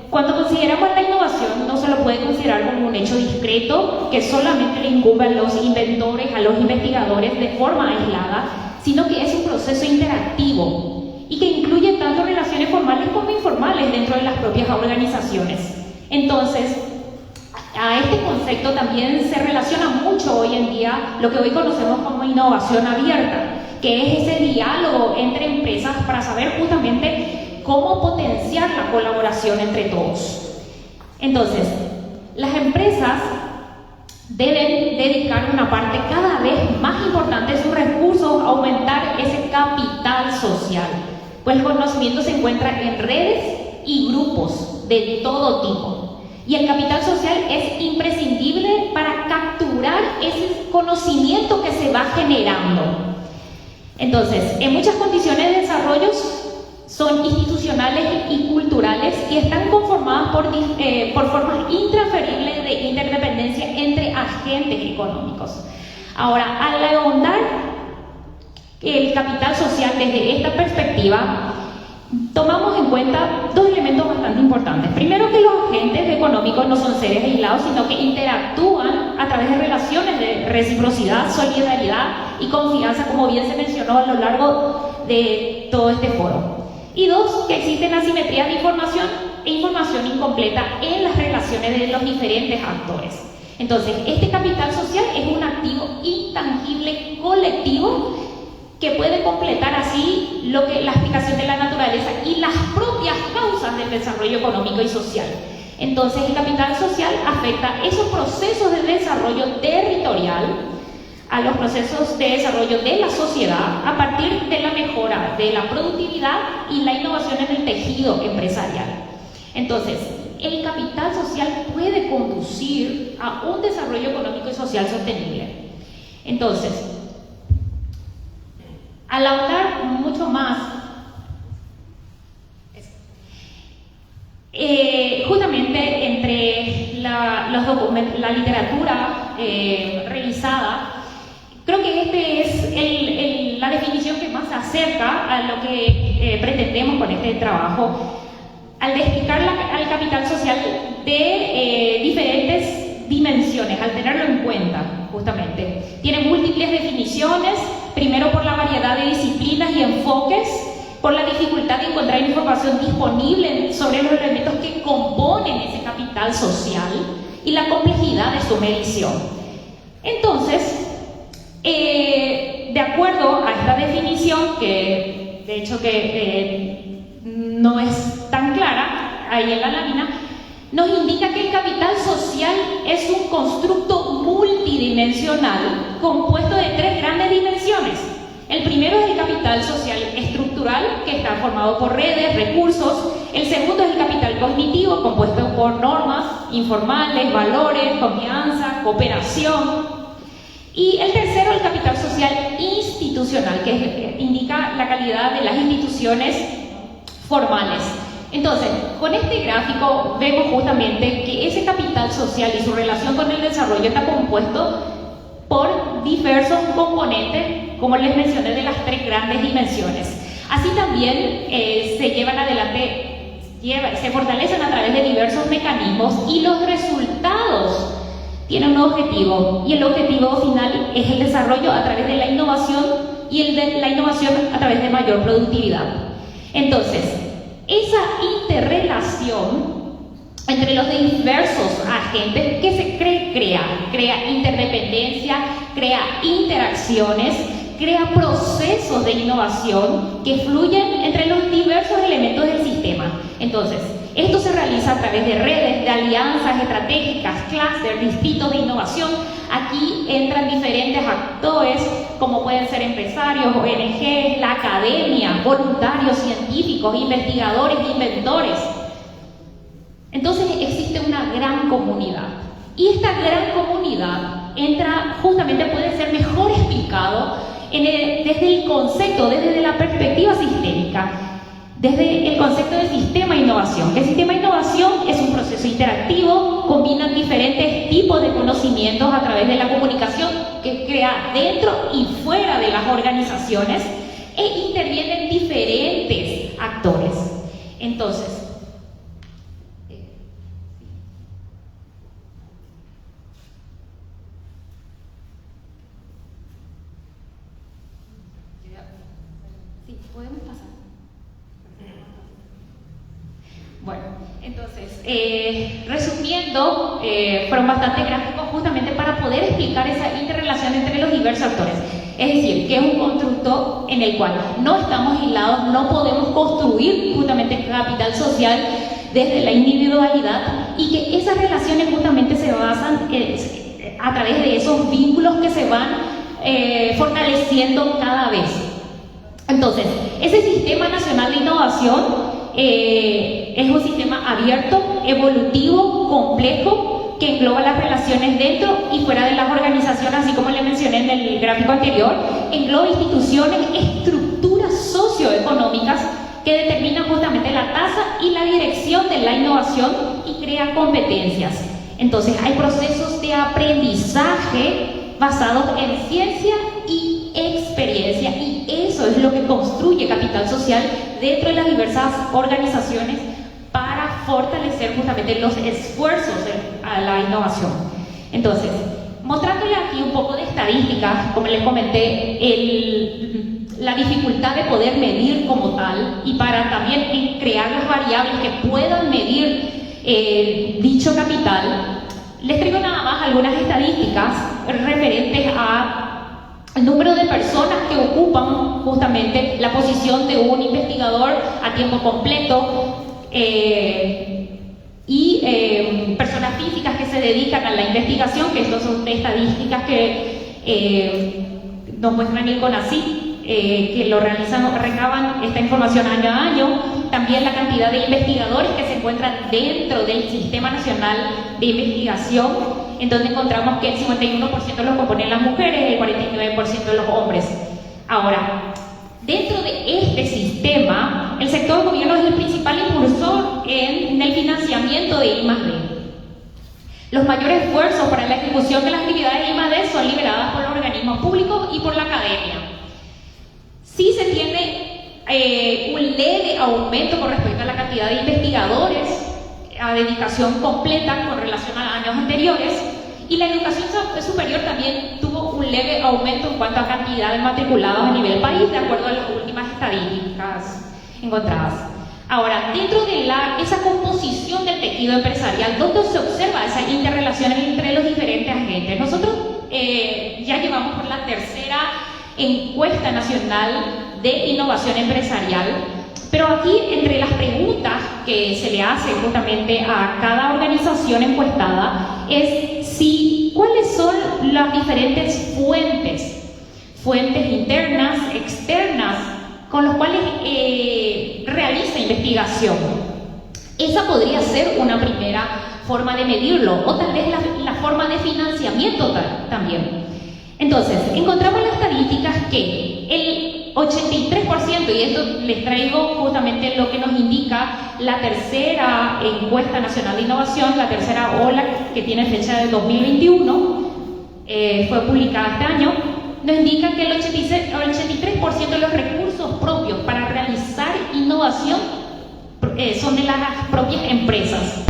cuando consideramos la innovación, no se lo puede considerar como un hecho discreto que solamente le incumbe a los inventores, a los investigadores de forma aislada, sino que es un proceso interactivo y que incluye tanto relaciones formales como informales dentro de las propias organizaciones. Entonces, a este concepto también se relaciona mucho hoy en día lo que hoy conocemos como innovación abierta, que es ese diálogo entre empresas para saber justamente cómo potenciar la colaboración entre todos. Entonces, las empresas deben dedicar una parte cada vez más importante de sus recursos a aumentar ese capital social, pues el conocimiento se encuentra en redes y grupos de todo tipo. Y el capital social es imprescindible para capturar ese conocimiento que se va generando. Entonces, en muchas condiciones de desarrollo son institucionales y culturales y están conformadas por formas intransferibles de interdependencia entre agentes económicos. Ahora, al ahondar el capital social desde esta perspectiva, tomamos en cuenta dos elementos bastante importantes. Primero, que los agentes económicos no son seres aislados, sino que interactúan a través de relaciones de reciprocidad, solidaridad y confianza, como bien se mencionó a lo largo de todo este foro. Y dos, que existen asimetrías de información e información incompleta en las relaciones de los diferentes actores. Entonces, este capital social es un activo intangible colectivo que puede completar así la explicación de la naturaleza y las propias causas del desarrollo económico y social. Entonces, el capital social afecta esos procesos de desarrollo territorial a los procesos de desarrollo de la sociedad a partir de la mejora de la productividad y la innovación en el tejido empresarial. Entonces, el capital social puede conducir a un desarrollo económico y social sostenible. Entonces, al hablar mucho más, justamente entre la literatura revisada, creo que este es la definición que más se acerca a lo que pretendemos con este trabajo, al explicar al capital social de diferentes dimensiones, al tenerlo en cuenta, justamente. Tiene múltiples definiciones, primero por la variedad de disciplinas y enfoques, por la dificultad de encontrar información disponible sobre los elementos que componen ese capital social y la complejidad de su medición. Entonces, de acuerdo a esta definición, que de hecho no es tan clara ahí en la lámina, nos indica que el capital social es un constructo multidimensional compuesto de tres grandes dimensiones. El primero es el capital social estructural, que está formado por redes, recursos. El segundo es el capital cognitivo, compuesto por normas informales, valores, confianza, cooperación. Y el tercero, el capital social institucional, que indica la calidad de las instituciones formales. Entonces, con este gráfico vemos justamente que ese capital social y su relación con el desarrollo está compuesto por diversos componentes, como les mencioné, de las tres grandes dimensiones. Así también se llevan adelante, se fortalecen a través de diversos mecanismos y los resultados tienen un objetivo, y el objetivo final es el desarrollo a través de la innovación y la innovación a través de mayor productividad. Entonces, esa interrelación entre los diversos agentes que se crea interdependencia, crea interacciones, crea procesos de innovación que fluyen entre los diversos elementos del sistema. Entonces, esto se realiza a través de redes, de alianzas estratégicas, clústeres, distritos de innovación. Aquí entran diferentes actores, como pueden ser empresarios, ONG, la academia, voluntarios, científicos, investigadores, inventores. Entonces existe una gran comunidad. Y esta gran comunidad puede ser mejor explicado desde el concepto, desde la perspectiva sistémica, desde el concepto del sistema de innovación. El sistema de innovación es un proceso interactivo, combina diferentes tipos de conocimientos a través de la comunicación que crea dentro y fuera de las organizaciones e intervienen diferentes actores. Entonces, sí, podemos pasar. Bueno, entonces, resumiendo, fueron bastante gráficos justamente para poder explicar esa interrelación entre los diversos actores. Es decir, que es un constructo en el cual no estamos aislados, no podemos construir justamente capital social desde la individualidad, y que esas relaciones justamente se basan a través de esos vínculos que se van fortaleciendo cada vez. Entonces, ese Sistema Nacional de Innovación es un sistema abierto, evolutivo, complejo, que engloba las relaciones dentro y fuera de las organizaciones, así como le mencioné en el gráfico anterior, engloba instituciones, estructuras socioeconómicas que determinan justamente la tasa y la dirección de la innovación y crea competencias. Entonces, hay procesos de aprendizaje basados en ciencia y experiencia, y eso es lo que construye capital social dentro de las diversas organizaciones para fortalecer justamente los esfuerzos a la innovación. Entonces, mostrándole aquí un poco de estadísticas, como les comenté, la dificultad de poder medir como tal, y para también crear las variables que puedan medir dicho capital, les traigo nada más algunas estadísticas referentes al número de personas que ocupan justamente la posición de un investigador a tiempo completo y personas físicas que se dedican a la investigación, que estas son estadísticas que nos muestran el CONACYT, que lo realizan, recaban esta información año a año. También la cantidad de investigadores que se encuentran dentro del Sistema Nacional de Investigación, en donde encontramos que el 51% los componen las mujeres, el 49% los hombres. Ahora, dentro de este sistema, el sector gobierno es el principal impulsor en el financiamiento de I+D. Los mayores esfuerzos para la ejecución de las actividades de I+D son liberadas por los organismos públicos y por la academia. Sí se tiene un leve aumento con respecto a la cantidad de investigadores a dedicación completa con relación a años anteriores, y la educación superior también tuvo un leve aumento en cuanto a cantidad de matriculados a nivel país, de acuerdo a las últimas estadísticas encontradas. Ahora, dentro de esa composición del tejido empresarial, ¿dónde se observa esa interrelación entre los diferentes agentes? Nosotros ya llevamos por la tercera encuesta nacional de innovación empresarial, pero aquí entre las preguntas que se le hace justamente a cada organización encuestada es cuáles son las diferentes fuentes internas, externas, con las cuales realiza investigación. Esa podría ser una primera forma de medirlo, o tal vez la forma de financiamiento también. Entonces, encontramos las estadísticas que el 83%, y esto les traigo justamente lo que nos indica la tercera encuesta nacional de innovación, la tercera ola, que tiene fecha de 2021, fue publicada este año, nos indica que el 83% de los recursos propios para realizar innovación son de las propias empresas.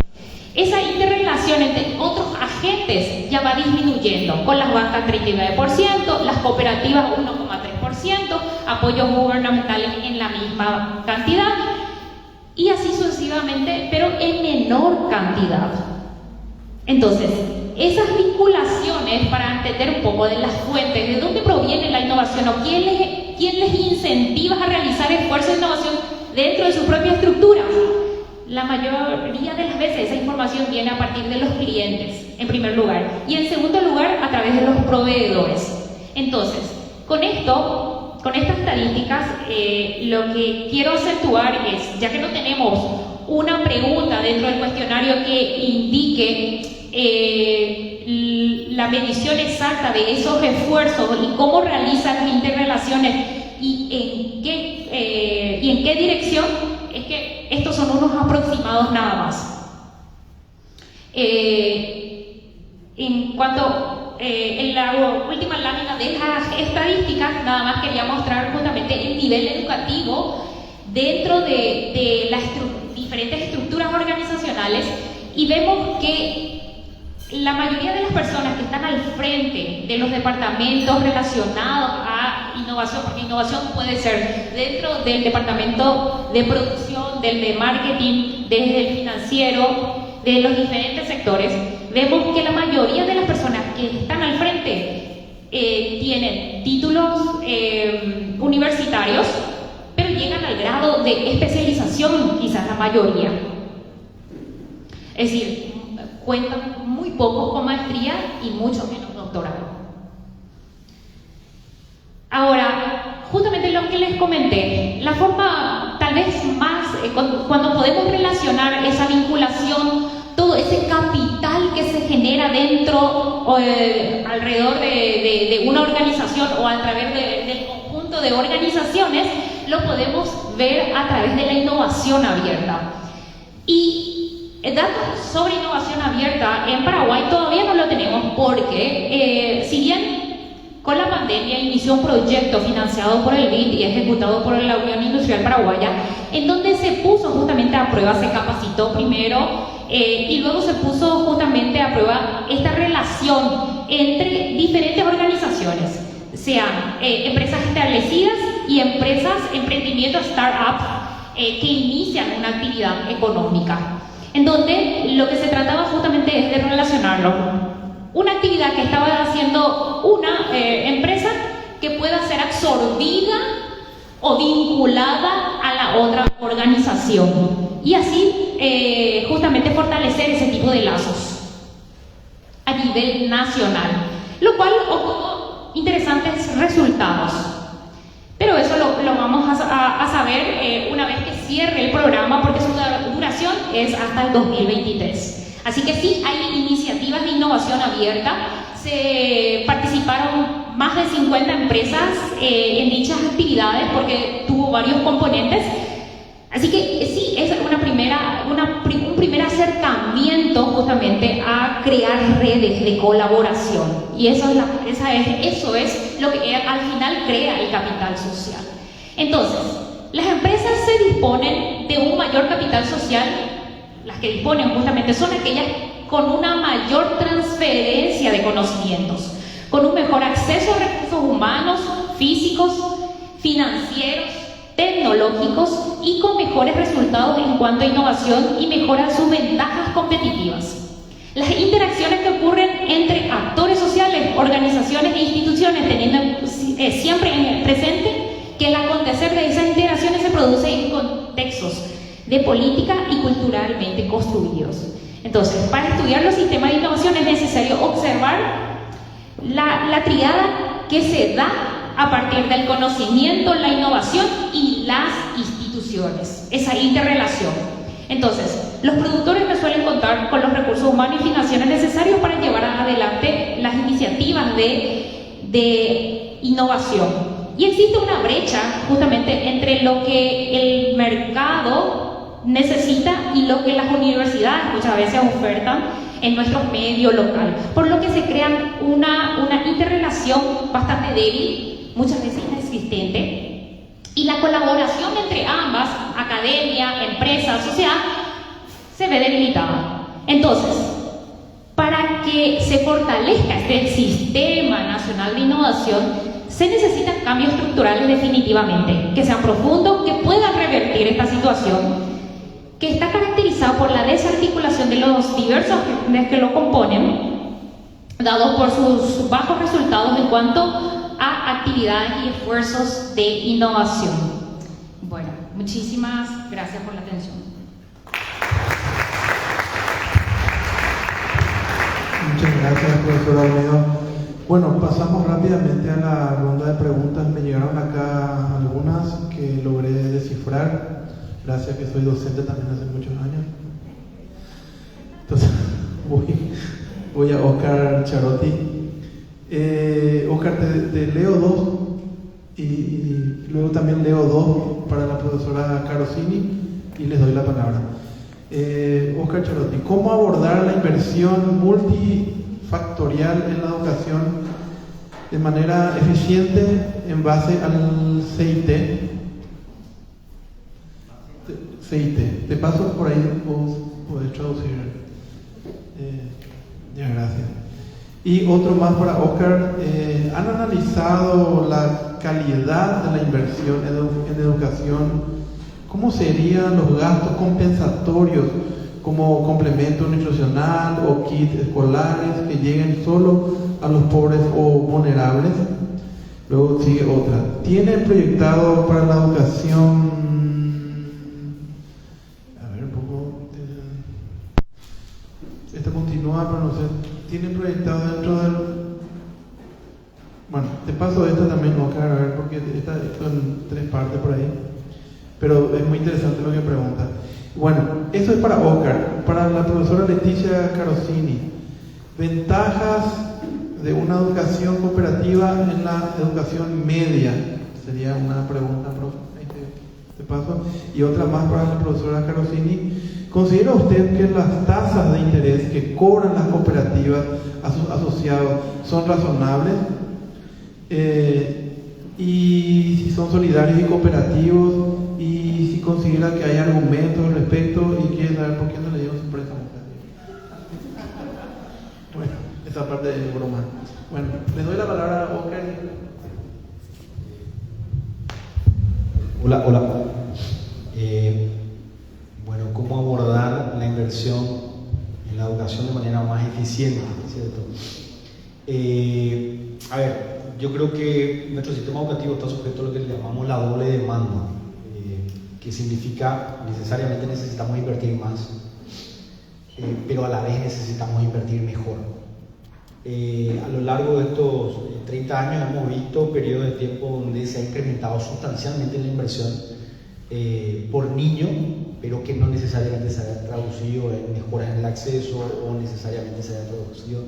Esa interrelación entre otros agentes ya va disminuyendo, con las bancas 39%, las cooperativas 1,3%, apoyos gubernamentales en la misma cantidad, y así sucesivamente, pero en menor cantidad. Entonces, esas vinculaciones, para entender un poco de las fuentes, de dónde proviene la innovación, o quién les incentiva a realizar esfuerzos de innovación dentro de sus propias estructuras. La mayoría de las veces esa información viene a partir de los clientes, en primer lugar, y en segundo lugar a través de los proveedores. Entonces, con estas estadísticas, lo que quiero acentuar es, ya que no tenemos una pregunta dentro del cuestionario que indique la medición exacta de esos esfuerzos y cómo realizan las interrelaciones y en qué dirección, es que estos son unos aproximados nada más. En cuanto en la última lámina de las estadísticas, nada más quería mostrar justamente el nivel educativo dentro de las diferentes estructuras organizacionales, y vemos que la mayoría de las personas que están al frente de los departamentos relacionados a innovación, porque innovación puede ser dentro del departamento de producción, del de marketing, desde el financiero, de los diferentes sectores, vemos que la mayoría de las personas que están al frente tienen títulos universitarios, pero llegan al grado de especialización, quizás la mayoría. Es decir, cuentan muy pocos con maestría y mucho menos doctorado. Ahora, justamente lo que les comenté, la forma tal vez más cuando podemos relacionar esa vinculación, todo ese capital que se genera dentro o alrededor de una organización o a través del conjunto de organizaciones, lo podemos ver a través de la innovación abierta. Y datos sobre innovación abierta en Paraguay todavía no lo tenemos porque, si bien con la pandemia inició un proyecto financiado por el BID y ejecutado por la Unión Industrial Paraguaya, en donde se puso justamente a prueba, se capacitó primero y luego se puso justamente a prueba esta relación entre diferentes organizaciones, sean empresas establecidas y emprendimientos, startups que inician una actividad económica, en donde lo que se trataba justamente es de relacionarlo. Una actividad que estaba haciendo una empresa que pueda ser absorbida o vinculada a la otra organización y así justamente fortalecer ese tipo de lazos a nivel nacional, lo cual obtuvo interesantes resultados. Pero eso lo vamos a saber una vez que cierre el programa, porque su duración es hasta el 2023. Así que sí, hay iniciativas de innovación abierta. Se participaron más de 50 empresas en dichas actividades porque tuvo varios componentes. Así que sí, es un primer acercamiento justamente a crear redes de colaboración. Y eso es lo que al final crea el capital social. Entonces, las empresas se disponen de un mayor capital social. Las que disponen justamente son aquellas con una mayor transferencia de conocimientos, con un mejor acceso a recursos humanos, físicos, financieros, tecnológicos y con mejores resultados en cuanto a innovación y mejoran sus ventajas competitivas. Las interacciones que ocurren entre actores sociales, organizaciones e instituciones, teniendo siempre presente que el acontecer de esas interacciones se produce en contextos de política y culturalmente construidos. Entonces, para estudiar los sistemas de innovación es necesario observar la triada que se da a partir del conocimiento, la innovación y las instituciones, esa interrelación. Entonces, los productores no suelen contar con los recursos humanos y financieros necesarios para llevar adelante las iniciativas de innovación. Y existe una brecha justamente entre lo que el mercado necesita y lo que las universidades muchas veces ofertan en nuestro medio local, por lo que se crea una interrelación bastante débil, muchas veces inexistente, y la colaboración entre ambas, academia, empresa, sociedad, se ve debilitada. Entonces, para que se fortalezca este sistema nacional de innovación, se necesitan cambios estructurales definitivamente, que sean profundos, que puedan revertir esta situación, que está caracterizado por la desarticulación de los diversos agentes que lo componen, dado por sus bajos resultados en cuanto a actividades y esfuerzos de innovación. Bueno, muchísimas gracias por la atención. Muchas gracias, profesora Olmedo. Bueno, pasamos rápidamente a la ronda de preguntas. Me llegaron acá algunas que logré descifrar. Gracias que soy docente también hace muchos años. Entonces, voy a Oscar Charotti. Oscar, te leo dos y luego también leo dos para la profesora Carosini y les doy la palabra. Oscar Charotti, ¿cómo abordar la inversión multifactorial en la educación de manera eficiente en base al CIT? CIT. Te paso por ahí, vos podés traducir. Ya, gracias. Y otro más para Oscar. ¿Han analizado la calidad de la inversión en educación? ¿Cómo serían los gastos compensatorios como complemento nutricional o kits escolares que lleguen solo a los pobres o vulnerables? Luego sigue otra. ¿Tienen proyectado para la educación? Esta continúa, pero no sé. ¿Tienen proyectado dentro del...? Bueno, te paso esta también, Oscar, a ver, porque esto en 3 partes por ahí. pero es muy interesante lo que pregunta. Bueno, eso es para Oscar. Para la profesora Leticia Carosini, ventajas de una educación cooperativa en la educación media. Sería una pregunta, profe. Ahí te paso. Y otra más para la profesora Carosini. ¿Considera usted que las tasas de interés que cobran las cooperativas a sus asociados son razonables? Y si son solidarios y cooperativos, y si considera que hay argumentos al respecto, y quiere saber por qué no le dieron su préstamo. Bueno, esa parte es broma. Bueno, les doy la palabra a Oscar. Hola. Bueno, ¿cómo abordar la inversión en la educación de manera más eficiente? ¿Cierto? A ver, yo creo que nuestro sistema educativo está sujeto a lo que le llamamos la doble demanda, que significa necesariamente necesitamos invertir más, pero a la vez necesitamos invertir mejor. A lo largo de estos 30 años hemos visto periodos de tiempo donde se ha incrementado sustancialmente la inversión por niño, pero que no necesariamente se haya traducido en mejoras en el acceso o necesariamente se haya traducido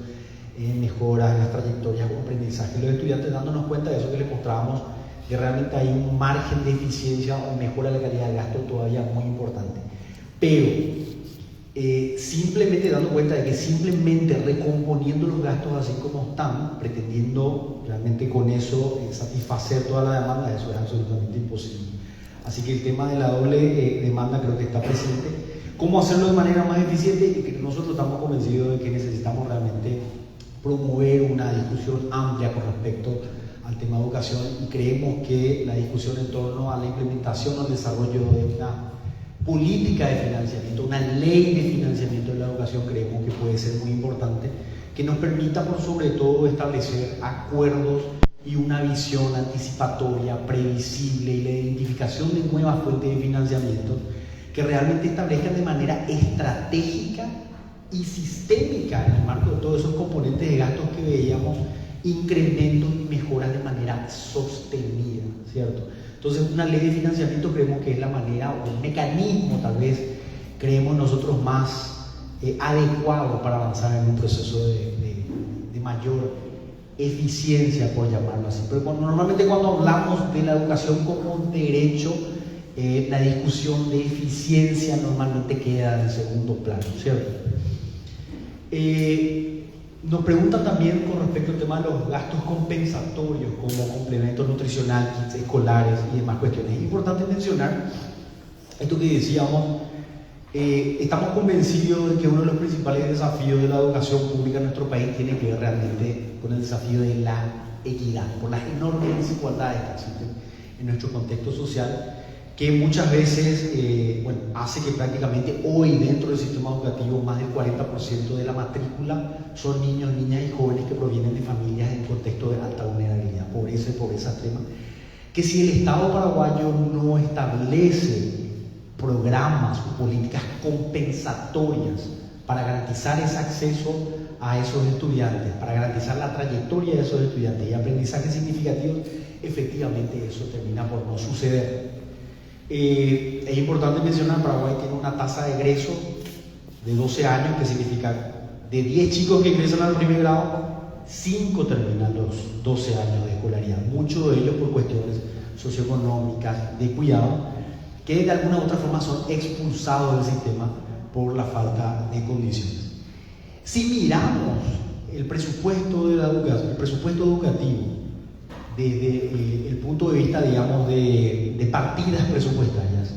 en mejoras en las trayectorias o aprendizaje de los estudiantes, dándonos cuenta de eso que les mostrábamos, que realmente hay un margen de eficiencia o mejora de la calidad del gasto todavía muy importante. Pero simplemente dando cuenta de que simplemente recomponiendo los gastos así como están, pretendiendo realmente con eso satisfacer toda la demanda, eso es absolutamente imposible. Así que el tema de la doble demanda creo que está presente. ¿Cómo hacerlo de manera más eficiente? Y que nosotros estamos convencidos de que necesitamos realmente promover una discusión amplia con respecto al tema de educación, y creemos que la discusión en torno a la implementación o el desarrollo de una política de financiamiento, una ley de financiamiento de la educación, creemos que puede ser muy importante, que nos permita por sobre todo establecer acuerdos y una visión anticipatoria, previsible, y la identificación de nuevas fuentes de financiamiento que realmente establezcan de manera estratégica y sistémica, en el marco de todos esos componentes de gastos que veíamos, incrementos y mejoras de manera sostenida, ¿cierto? Entonces, una ley de financiamiento creemos que es la manera o el mecanismo, tal vez, creemos nosotros más adecuado para avanzar en un proceso de mayor eficiencia, por llamarlo así. Pero normalmente cuando hablamos de la educación como derecho, la discusión de eficiencia normalmente queda en segundo plano, ¿cierto? Nos preguntan también con respecto al tema de los gastos compensatorios como complemento nutricional, kits escolares y demás cuestiones. Es importante mencionar esto que decíamos, estamos convencidos de que uno de los principales desafíos de la educación pública en nuestro país tiene que ver realmente con el desafío de la equidad, por las enormes desigualdades que existen en nuestro contexto social, que muchas veces hace que prácticamente hoy dentro del sistema educativo más del 40% de la matrícula son niños, niñas y jóvenes que provienen de familias en contexto de alta vulnerabilidad, pobreza extrema, que si el Estado paraguayo no establece programas o políticas compensatorias para garantizar ese acceso a esos estudiantes, para garantizar la trayectoria de esos estudiantes y aprendizajes significativos, efectivamente eso termina por no suceder. Es importante mencionar que Paraguay tiene una tasa de egreso de 12 años, que significa de 10 chicos que ingresan al primer grado, 5 terminan los 12 años de escolaridad, muchos de ellos por cuestiones socioeconómicas, de cuidado, que de alguna u otra forma son expulsados del sistema por la falta de condiciones. Si miramos el presupuesto de la educación, el presupuesto educativo, desde el punto de vista, digamos, de partidas presupuestarias,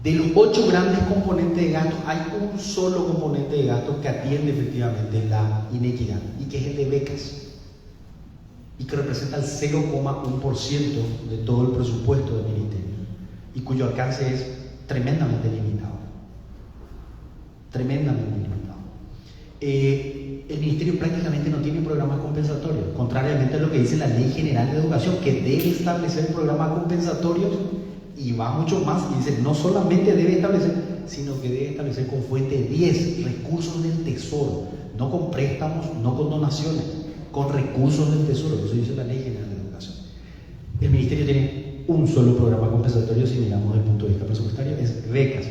de los 8 grandes componentes de gastos, hay un solo componente de gastos que atiende efectivamente la inequidad, y que es el de becas, y que representa el 0,1% de todo el presupuesto del ministerio, y cuyo alcance es tremendamente limitado. El ministerio prácticamente no tiene programas compensatorios, contrariamente a lo que dice la Ley General de Educación, que debe establecer programas compensatorios, y va mucho más, y dice, no solamente debe establecer, sino que debe establecer con fuente 10 recursos del Tesoro, no con préstamos, no con donaciones, con recursos del Tesoro. Eso dice la Ley General de Educación. El ministerio tiene un solo programa compensatorio si miramos desde el punto de vista presupuestario, es becas.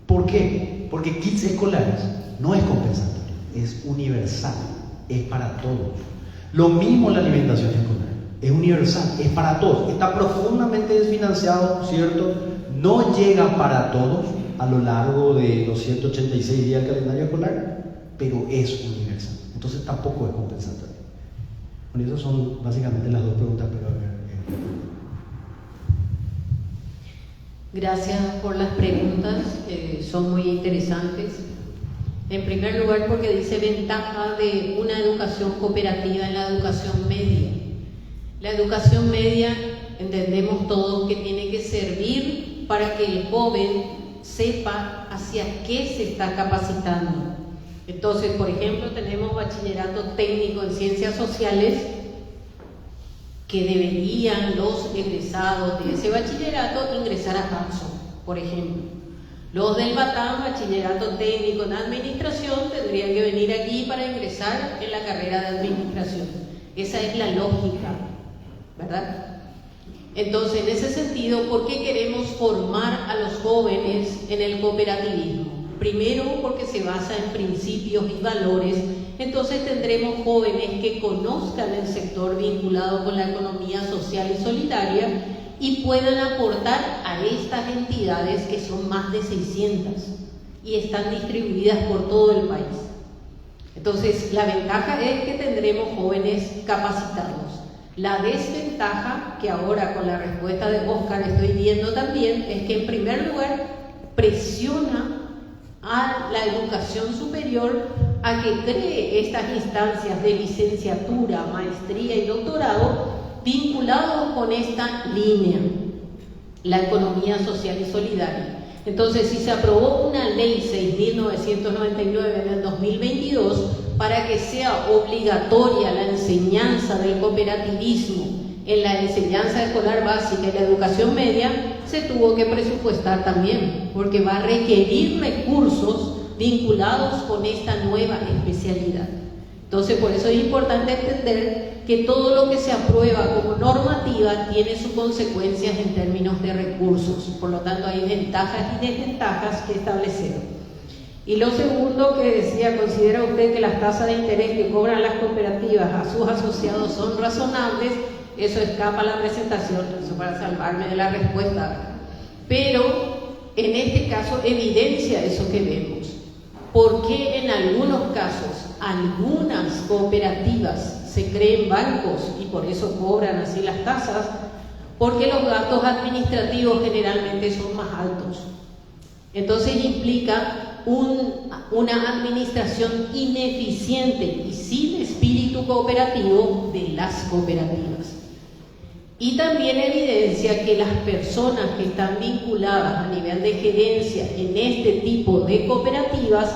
¿Por qué? Porque kits escolares no es compensatorio, es universal, es para todos. Lo mismo la alimentación escolar, es universal, es para todos. Está profundamente desfinanciado, ¿cierto? No llega para todos a lo largo de los 186 días del calendario escolar, pero es universal. Entonces tampoco es compensatorio. Bueno, esas son básicamente las dos preguntas, pero a ver. Gracias por las preguntas, son muy interesantes. En primer lugar, porque dice ventaja de una educación cooperativa en la educación media. La educación media entendemos todos que tiene que servir para que el joven sepa hacia qué se está capacitando. Entonces, por ejemplo, tenemos bachillerato técnico en ciencias sociales que deberían los egresados de ese bachillerato ingresar a Hanson, por ejemplo. Los del Batam, bachillerato técnico en administración, tendrían que venir aquí para ingresar en la carrera de administración. Esa es la lógica, ¿verdad? Entonces, en ese sentido, ¿por qué queremos formar a los jóvenes en el cooperativismo? Primero, porque se basa en principios y valores. Entonces tendremos jóvenes que conozcan el sector vinculado con la economía social y solidaria y puedan aportar a estas entidades, que son más de 600 y están distribuidas por todo el país. Entonces, la ventaja es que tendremos jóvenes capacitados. La desventaja, que ahora con la respuesta de Oscar estoy viendo también, es que en primer lugar presiona a la educación superior a que cree estas instancias de licenciatura, maestría y doctorado vinculados con esta línea, la economía social y solidaria. Entonces, si se aprobó una ley 6.999 en el 2022 para que sea obligatoria la enseñanza del cooperativismo en la enseñanza escolar básica y la educación media, se tuvo que presupuestar también, porque va a requerir recursos vinculados con esta nueva especialidad. Entonces, por eso es importante entender que todo lo que se aprueba como normativa tiene sus consecuencias en términos de recursos. Por lo tanto, hay ventajas y desventajas que establecer. Y lo segundo que decía, ¿considera usted que las tasas de interés que cobran las cooperativas a sus asociados son razonables? Eso escapa a la presentación, eso para salvarme de la respuesta, ¿verdad? Pero en este caso evidencia eso que vemos. ¿Por qué en algunos casos algunas cooperativas se creen bancos y por eso cobran así las tasas? Porque los gastos administrativos generalmente son más altos. Entonces implica una administración ineficiente y sin espíritu cooperativo de las cooperativas. Y también evidencia que las personas que están vinculadas a nivel de gerencia en este tipo de cooperativas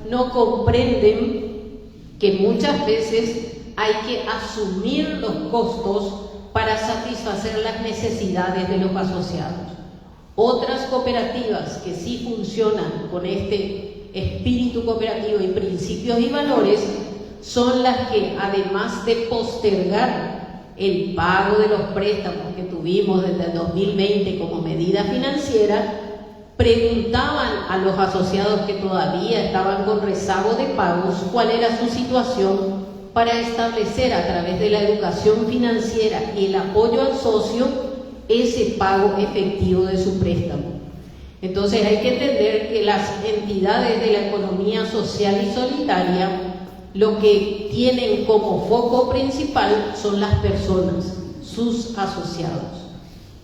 no comprenden que muchas veces hay que asumir los costos para satisfacer las necesidades de los asociados. Otras cooperativas que sí funcionan con este espíritu cooperativo y principios y valores son las que, además de postergar el pago de los préstamos que tuvimos desde el 2020 como medida financiera, preguntaban a los asociados que todavía estaban con rezago de pagos cuál era su situación para establecer a través de la educación financiera y el apoyo al socio ese pago efectivo de su préstamo. Entonces hay que entender que las entidades de la economía social y solidaria lo que tienen como foco principal son las personas, sus asociados.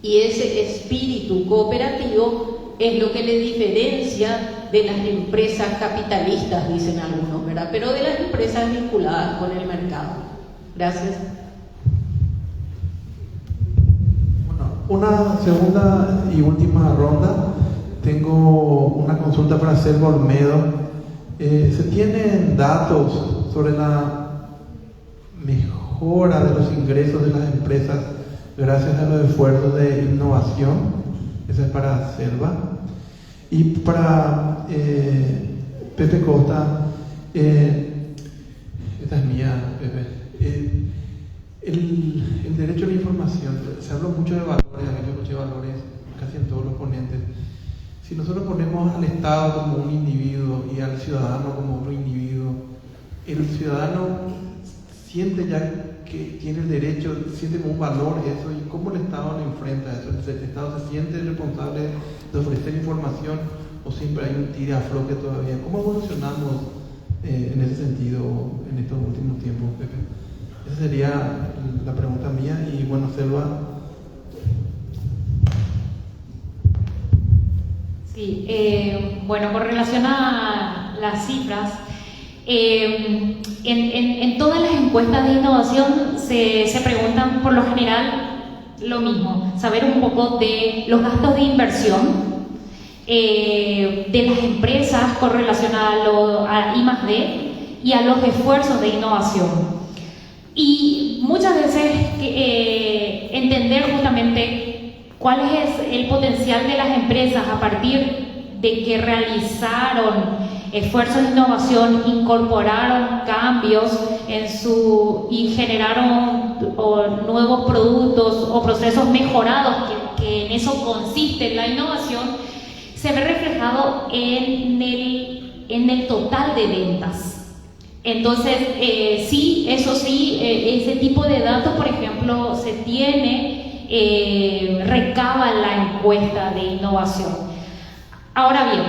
Y ese espíritu cooperativo es lo que le diferencia de las empresas capitalistas, dicen algunos, ¿verdad? Pero de las empresas vinculadas con el mercado. Gracias. Bueno, una segunda y última ronda. Tengo una consulta para hacer Olmedo. ¿Se tienen datos sobre la mejora de los ingresos de las empresas gracias a los esfuerzos de innovación? Esa es para Selva. Y para Pepe Costa, esta es mía, Pepe. El derecho a la información, se habla mucho de valores, yo escuché Si nosotros ponemos al Estado como un individuo y al ciudadano como otro individuo, el ciudadano siente ya que tiene el derecho, siente como un valor eso, y cómo el Estado le enfrenta eso. ¿El Estado se siente responsable de ofrecer información o siempre hay un tire a floque todavía? ¿Cómo evolucionamos en ese sentido en estos últimos tiempos, Pepe? Esa sería la pregunta mía. Y bueno, Selva. Sí, bueno, con relación a las cifras, en todas las encuestas de innovación se preguntan por lo general lo mismo, saber un poco de los gastos de inversión de las empresas con relación a I+D y a los esfuerzos de innovación. Y muchas veces entender justamente cuál es el potencial de las empresas a partir de que realizaron esfuerzos de innovación, incorporaron cambios y generaron nuevos productos o procesos mejorados, que en eso consiste la innovación, se ve reflejado en el total de ventas. Entonces, sí, eso sí, ese tipo de datos, por ejemplo, se tiene, recaba la encuesta de innovación. Ahora bien,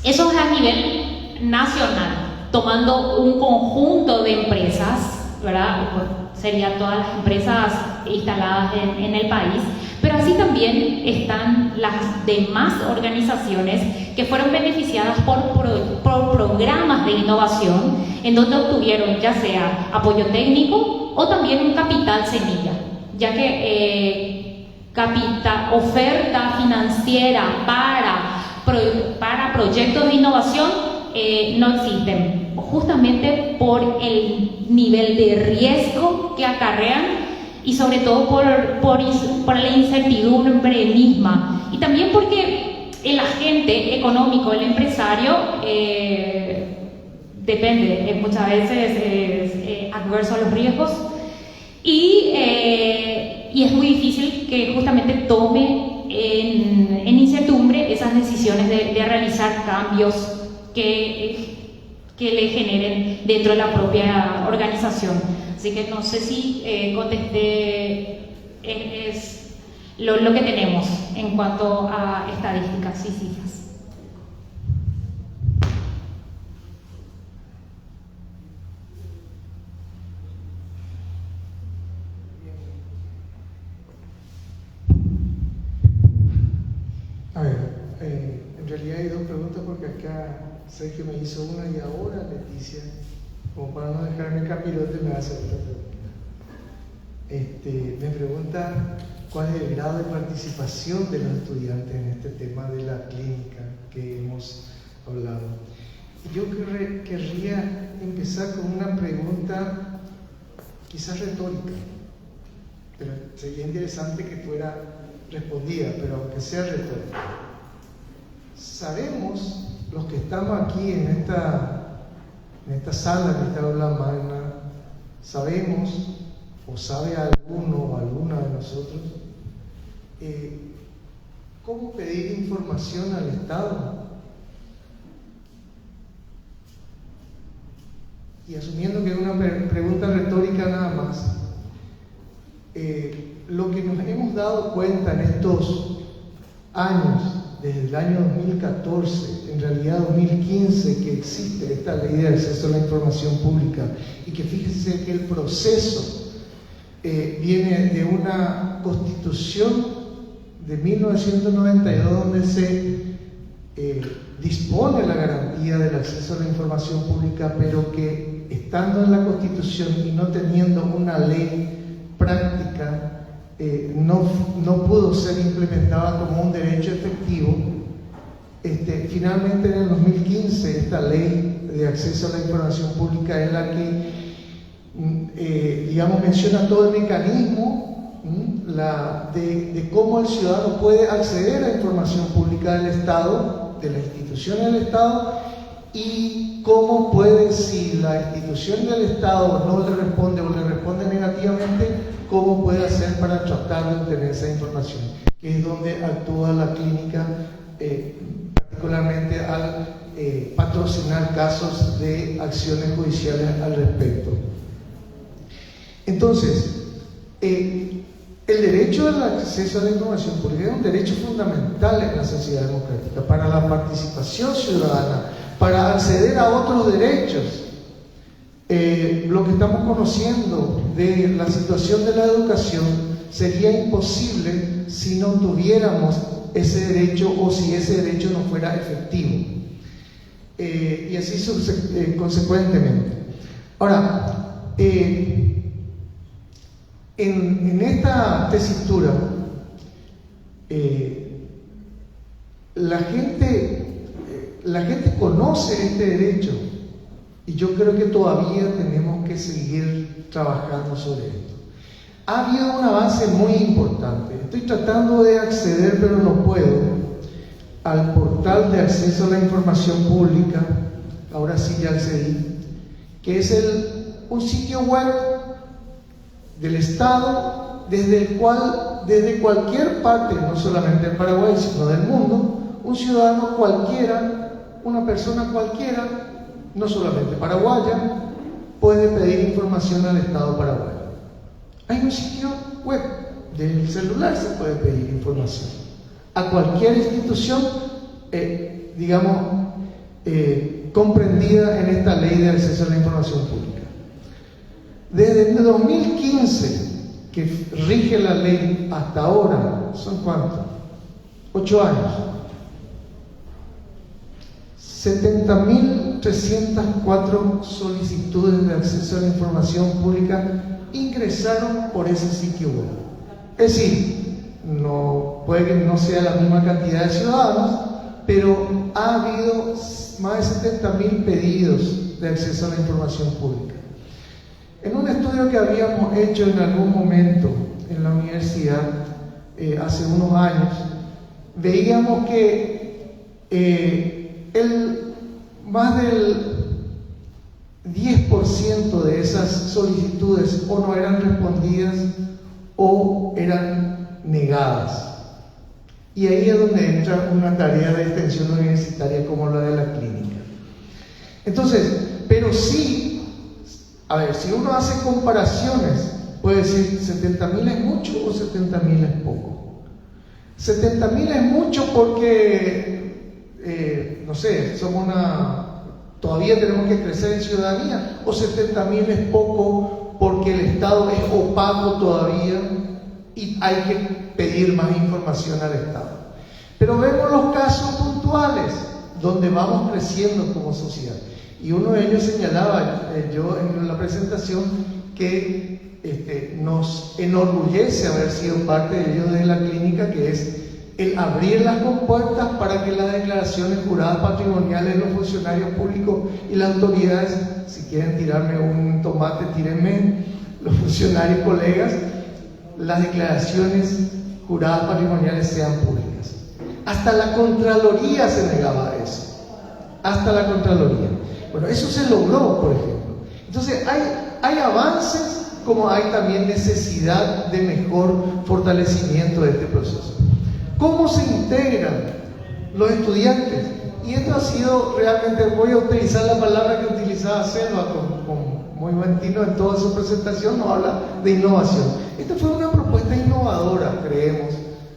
eso es a nivel nacional, tomando un conjunto de empresas, ¿verdad? Serían todas las empresas instaladas en el país, pero así también están las demás organizaciones que fueron beneficiadas por programas de innovación, en donde obtuvieron ya sea apoyo técnico o también un capital semilla, ya que oferta financiera para proyectos de innovación no existen, justamente por el nivel de riesgo que acarrean y sobre todo por la incertidumbre misma, y también porque el agente económico, el empresario, depende, muchas veces es adverso a los riesgos y es muy difícil que justamente tome en incertidumbre esas decisiones de realizar cambios que le generen dentro de la propia organización. Así que no sé si contesté es lo que tenemos en cuanto a estadísticas y cifras. A ver, en realidad hay dos preguntas porque acá Sergio me hizo una y ahora Leticia, como para no dejarme capirote, me va a hacer otra pregunta. Me pregunta cuál es el grado de participación de los estudiantes en este tema de la clínica que hemos hablado. Y yo querría empezar con una pregunta quizás retórica, pero sería interesante que fuera respondida, pero aunque sea retórica. Sabemos, los que estamos aquí en esta sala, en esta aula magna, sabemos, o sabe alguno o alguna de nosotros, cómo pedir información al Estado. Y asumiendo que es una pregunta retórica nada más, lo que nos hemos dado cuenta en estos años, desde el año 2014, en realidad 2015, que existe esta ley de acceso a la información pública, y que fíjense que el proceso viene de una constitución de 1992 donde se dispone la garantía del acceso a la información pública, pero que estando en la constitución y no teniendo una ley práctica, no pudo ser implementada como un derecho efectivo. Finalmente en el 2015 esta ley de acceso a la información pública es la que menciona todo el mecanismo de cómo el ciudadano puede acceder a la información pública del Estado, de la institución del Estado, y cómo puede, si la institución del Estado no le responde o le responde negativamente, cómo puede hacer para tratar de obtener esa información, que es donde actúa la clínica particularmente al patrocinar casos de acciones judiciales al respecto. Entonces, el derecho al acceso a la información pública es un derecho fundamental en la sociedad democrática para la participación ciudadana, para acceder a otros derechos. Lo que estamos conociendo de la situación de la educación sería imposible si no tuviéramos ese derecho o si ese derecho no fuera efectivo. Y así consecuentemente. Ahora, en esta tesitura, la gente conoce este derecho y yo creo que todavía tenemos que seguir trabajando sobre esto. Ha habido un avance muy importante. Estoy tratando de acceder, pero no puedo, al portal de acceso a la información pública. Ahora sí ya accedí, que es un sitio web del Estado, desde el cual, desde cualquier parte, no solamente del Paraguay, sino del mundo, un ciudadano cualquiera, una persona cualquiera, no solamente paraguaya, puede pedir información al Estado paraguayo. Hay un sitio web, del celular se puede pedir información a cualquier institución, comprendida en esta ley de acceso a la información pública. Desde el 2015 que rige la ley hasta ahora, ¿son cuántos? 8 años. 70.304 solicitudes de acceso a la información pública ingresaron por ese sitio web. Es decir, puede que no sea la misma cantidad de ciudadanos, pero ha habido más de 70.000 pedidos de acceso a la información pública. En un estudio que habíamos hecho en algún momento en la universidad, hace unos años, veíamos que más del 10% de esas solicitudes o no eran respondidas o eran negadas. Y ahí es donde entra una tarea de extensión universitaria como la de la clínica. Entonces, pero sí, a ver, si uno hace comparaciones, puede decir 70.000 es mucho o 70.000 es poco. 70.000 es mucho porque, no sé, todavía tenemos que crecer en ciudadanía, o 70.000 es poco porque el Estado es opaco todavía y hay que pedir más información al Estado. Pero vemos los casos puntuales donde vamos creciendo como sociedad. Y uno de ellos señalaba, yo en la presentación, que nos enorgullece haber sido parte de ellos de la clínica, que es el abrir las compuertas para que las declaraciones juradas patrimoniales de los funcionarios públicos y las autoridades, si quieren tirarme un tomate, tírenme, los funcionarios colegas, las declaraciones juradas patrimoniales sean públicas. Hasta la Contraloría se negaba a eso. Hasta la Contraloría. Bueno, eso se logró, por ejemplo. Entonces, hay avances, como hay también necesidad de mejor fortalecimiento de este proceso. ¿Cómo se integran los estudiantes? Y esto ha sido realmente, voy a utilizar la palabra que utilizaba Selva con muy buen tino en toda su presentación, nos habla de innovación. Esta fue una propuesta innovadora, creemos,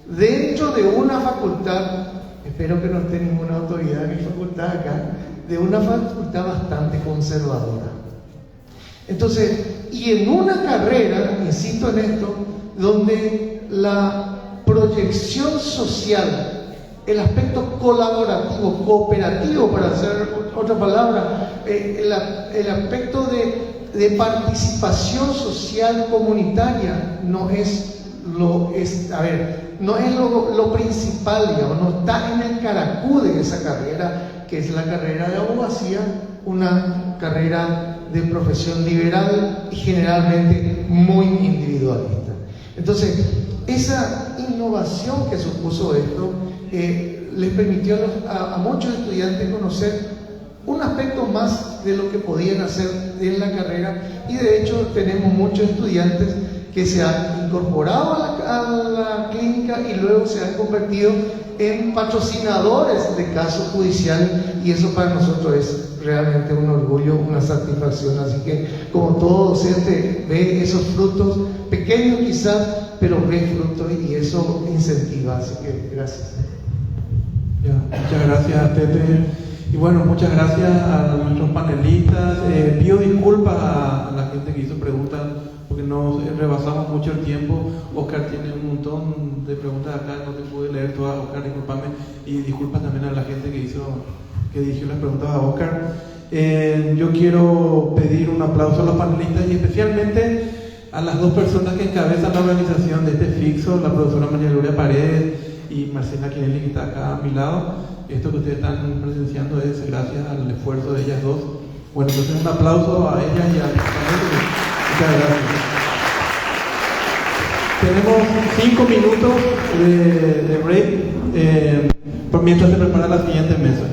dentro de una facultad, espero que no esté ninguna autoridad de mi facultad acá, de una facultad bastante conservadora. Entonces, y en una carrera, insisto en esto, donde la proyección social, el aspecto colaborativo, cooperativo, para hacer otra palabra, el aspecto de participación social comunitaria no es lo principal, digamos, no está en el caracú de esa carrera, que es la carrera de abogacía, una carrera de profesión liberal y generalmente muy individualista. Entonces, esa innovación que supuso esto les permitió a muchos estudiantes conocer un aspecto más de lo que podían hacer en la carrera, y de hecho tenemos muchos estudiantes que se han incorporado a la clínica y luego se han convertido en patrocinadores de casos judiciales, y eso para nosotros es realmente un orgullo, una satisfacción. Así que como todo docente ve esos frutos, pequeños quizás, pero ve frutos y eso incentiva. Así que gracias. Ya, muchas gracias, Pepe. Y bueno, muchas gracias a nuestros panelistas. Pido disculpas a la gente que hizo preguntas porque nos rebasamos mucho el tiempo. Oscar tiene un montón de preguntas acá, no te pude leer todas, Oscar, discúlpame. Y disculpas también a la gente que dirigió las preguntas a Oscar. Yo quiero pedir un aplauso a los panelistas y especialmente a las dos personas que encabezan la organización de este fixo, la profesora María Gloria Paredes y Marcela Quinelli, que está acá a mi lado. Esto que ustedes están presenciando es gracias al esfuerzo de ellas dos. Bueno, entonces un aplauso a ellas y al panel. Muchas gracias. Tenemos 5 minutos de break mientras se prepara la siguiente mesa.